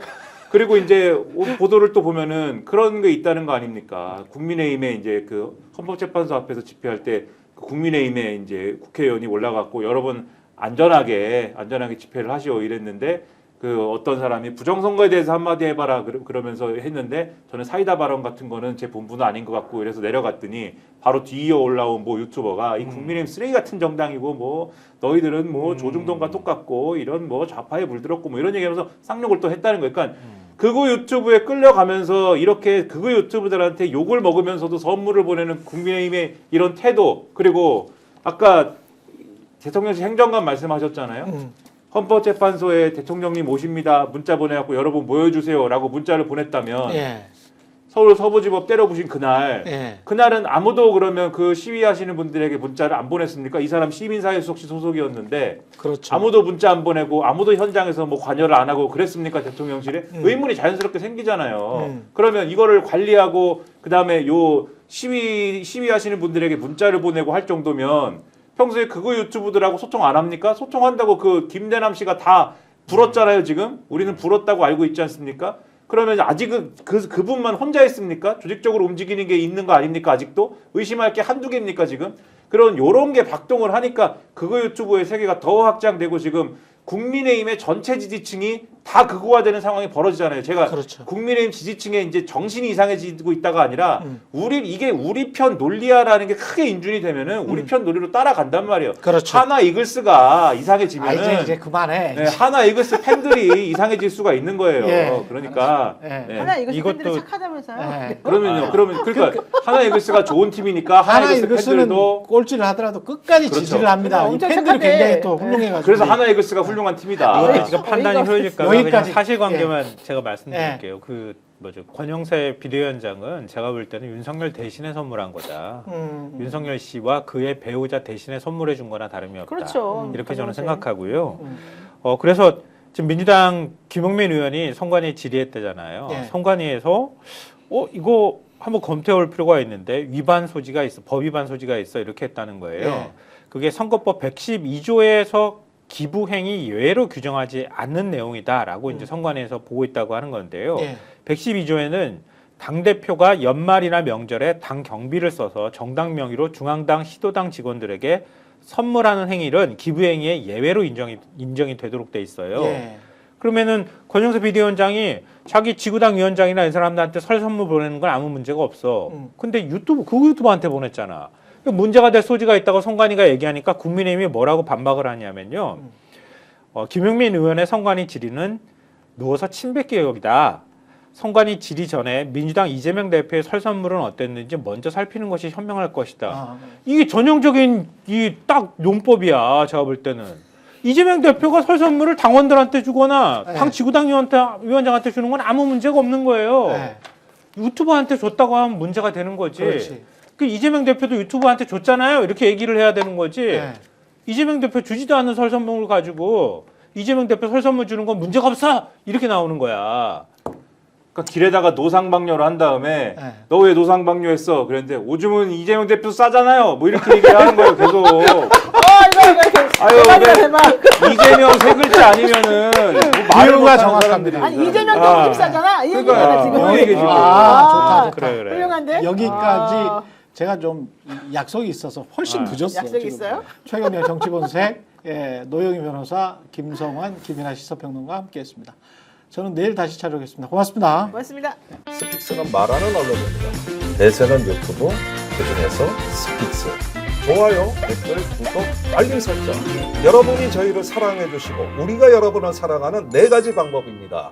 [SPEAKER 4] 그리고 이제 보도를 또 보면은 그런 게 있다는 거 아닙니까? 국민의힘에 이제 그 헌법재판소 앞에서 집회할 때 국민의힘에 이제 국회의원이 올라갔고 여러분 안전하게 집회를 하시오 이랬는데 그 어떤 사람이 부정선거에 대해서 한마디 해봐라 그러면서 했는데 저는 사이다 발언 같은 거는 제 본분은 아닌 것 같고 이래서 내려갔더니 바로 뒤에 올라온 뭐 유튜버가 이 국민의힘 쓰레기 같은 정당이고 뭐 너희들은 뭐 조중동과 똑같고 이런 뭐 좌파에 물들었고 뭐 이런 얘기하면서 쌍욕을 또 했다는 거예요. 그러니까 극우 유튜브에 끌려가면서 이렇게 극우 유튜브들한테 욕을 먹으면서도 선물을 보내는 국민의힘의 이런 태도 그리고 아까 대통령실 행정관 말씀하셨잖아요. 헌법재판소에 대통령님 오십니다. 문자 보내갖고 여러분 모여주세요라고 문자를 보냈다면
[SPEAKER 1] 예.
[SPEAKER 4] 서울 서부지법 때려부신 그날
[SPEAKER 1] 예.
[SPEAKER 4] 그날은 아무도 그러면 그 시위하시는 분들에게 문자를 안 보냈습니까? 이 사람 시민사회수석실 소속이었는데
[SPEAKER 1] 그렇죠.
[SPEAKER 4] 아무도 문자 안 보내고 아무도 현장에서 뭐 관여를 안 하고 그랬습니까? 대통령실에 의문이 자연스럽게 생기잖아요. 그러면 이거를 관리하고 그다음에 요 시위하시는 분들에게 문자를 보내고 할 정도면 평소에 그거 유튜브들하고 소통 안 합니까? 소통한다고 그 김대남 씨가 다 불었잖아요, 지금. 우리는 불었다고 알고 있지 않습니까? 그러면 아직은 그분만 혼자 있습니까? 조직적으로 움직이는 게 있는 거 아닙니까? 아직도? 의심할 게 한두 개입니까, 지금? 그런 요런 게 박동을 하니까 그거 유튜브의 세계가 더 확장되고 지금 국민의힘의 전체 지지층이 다 극우화 되는 상황이 벌어지잖아요. 제가
[SPEAKER 1] 그렇죠.
[SPEAKER 4] 국민의힘 지지층에 이제 정신이 이상해지고 있다가 아니라 이게 우리 편 논리야라는 게 크게 인준이 되면은 우리 편 논리로 따라간단 말이에요.
[SPEAKER 1] 그렇죠.
[SPEAKER 4] 하나 이글스가 이상해지면은
[SPEAKER 1] 이제 그만해.
[SPEAKER 4] 네, 하나 이글스 팬들이 이상해질 수가 있는 거예요.
[SPEAKER 1] 예.
[SPEAKER 4] 그러니까
[SPEAKER 1] 예.
[SPEAKER 4] 네.
[SPEAKER 3] 하나 이것이
[SPEAKER 2] 이것도-
[SPEAKER 3] 팬들이 착하다면서요?
[SPEAKER 1] 예.
[SPEAKER 4] 그러면요. 그러니까 하나 이글스가 좋은 팀이니까 하나
[SPEAKER 1] 하나
[SPEAKER 4] 이글스
[SPEAKER 1] 이글스는
[SPEAKER 4] 팬들도
[SPEAKER 1] 꼴찌를 하더라도 끝까지
[SPEAKER 4] 그렇죠.
[SPEAKER 1] 지지를 합니다. 이
[SPEAKER 3] 엄청
[SPEAKER 1] 팬들이
[SPEAKER 3] 착하대.
[SPEAKER 1] 굉장히 또
[SPEAKER 3] 네.
[SPEAKER 1] 훌륭해가지고.
[SPEAKER 4] 그래서 하나 이글스가 훌륭한 팀이다.
[SPEAKER 2] 이것도 지금 판단이
[SPEAKER 3] 어이가
[SPEAKER 2] 흐려질까 봐 그냥
[SPEAKER 1] 여기까지.
[SPEAKER 2] 사실관계만 제가 말씀드릴게요. 그 뭐죠 권영세 비대위원장은 제가 볼 때는 윤석열 대신에 선물한 거다. 윤석열 씨와 그의 배우자 대신에 선물해 준 거나 다름이 없다.
[SPEAKER 3] 그렇죠.
[SPEAKER 2] 이렇게 저는
[SPEAKER 3] 권영세.
[SPEAKER 2] 생각하고요. 그래서 지금 민주당 김용민 의원이 선관위 질의했대잖아요.
[SPEAKER 1] 예.
[SPEAKER 2] 선관위에서 이거 한번 검토해 볼 필요가 있는데 위반 소지가 있어, 법 위반 소지가 있어 이렇게 했다는 거예요.
[SPEAKER 1] 예.
[SPEAKER 2] 그게 선거법 112조에서 기부 행위 예외로 규정하지 않는 내용이다라고 이제 선관위에서 보고 있다고 하는 건데요.
[SPEAKER 1] 예.
[SPEAKER 2] 112조에는 당 대표가 연말이나 명절에 당 경비를 써서 정당 명의로 중앙당, 시도당 직원들에게 선물하는 행위는 기부 행위의 예외로 인정이 되도록 돼 있어요.
[SPEAKER 1] 예.
[SPEAKER 2] 그러면은 권영세 비대위원장이 자기 지구당 위원장이나 이 사람들한테 설 선물 보내는 건 아무 문제가 없어. 근데 유튜브한테 보냈잖아. 문제가 될 소지가 있다고 선관위가 얘기하니까 국민의힘이 뭐라고 반박을 하냐면요. 김용민 의원의 선관위 질의는 누워서 친백개혁이다. 선관위 질의 전에 민주당 이재명 대표의 설 선물은 어땠는지 먼저 살피는 것이 현명할 것이다.
[SPEAKER 1] 아,
[SPEAKER 2] 이게 전형적인 이 딱 용법이야. 제가 볼 때는. 이재명 대표가 설 선물을 당원들한테 주거나
[SPEAKER 1] 네.
[SPEAKER 2] 당 지구당 위원장한테 주는 건 아무 문제가 없는 거예요.
[SPEAKER 1] 네.
[SPEAKER 2] 유튜버한테 줬다고 하면 문제가 되는 거지.
[SPEAKER 1] 그렇지.
[SPEAKER 2] 그 이재명 대표도 유튜버한테 줬잖아요. 이렇게 얘기를 해야 되는 거지.
[SPEAKER 1] 네.
[SPEAKER 2] 이재명 대표 주지도 않는 설 선물을 가지고 이재명 대표 설 선물 주는 건 문제가 없어. 이렇게 나오는 거야.
[SPEAKER 4] 그러니까 길에다가 노상방뇨를 한 다음에
[SPEAKER 1] 네.
[SPEAKER 4] 너 왜 노상방뇨했어? 그랬는데 오줌은 이재명 대표 싸잖아요. 뭐 이렇게 얘기를 하는 거예요. 계속. 아유,
[SPEAKER 3] 대박이다
[SPEAKER 4] 네.
[SPEAKER 3] 대박.
[SPEAKER 4] 이재명 세 글자 아니면은 뭐 말을
[SPEAKER 1] 비유가
[SPEAKER 4] 못하는
[SPEAKER 1] 정확합니다.
[SPEAKER 4] 사람들이.
[SPEAKER 3] 아니 이재명도 오줌 싸잖아. 이 얘기잖아
[SPEAKER 4] 그러니까,
[SPEAKER 3] 지금.
[SPEAKER 4] 그 얘기 지금.
[SPEAKER 1] 아, 좋다.
[SPEAKER 2] 그래.
[SPEAKER 3] 훌륭한데?
[SPEAKER 1] 여기까지
[SPEAKER 3] 아,
[SPEAKER 1] 제가 좀 약속이 있어서 훨씬 늦었어.
[SPEAKER 3] 약속이
[SPEAKER 1] 지금.
[SPEAKER 3] 있어요?
[SPEAKER 1] 최경영 정치본색 노영희 변호사, 김성환, 김인하 시사평론가 함께했습니다. 저는 내일 다시 찾아오겠습니다. 고맙습니다.
[SPEAKER 3] 고맙습니다.
[SPEAKER 7] 스픽스는 말하는 언론입니다. 대세는 유튜브, 그중에서 스픽스. 좋아요, 댓글, 구독, 알림 설정. 여러분이 저희를 사랑해 주시고 우리가 여러분을 사랑하는 4가지 방법입니다.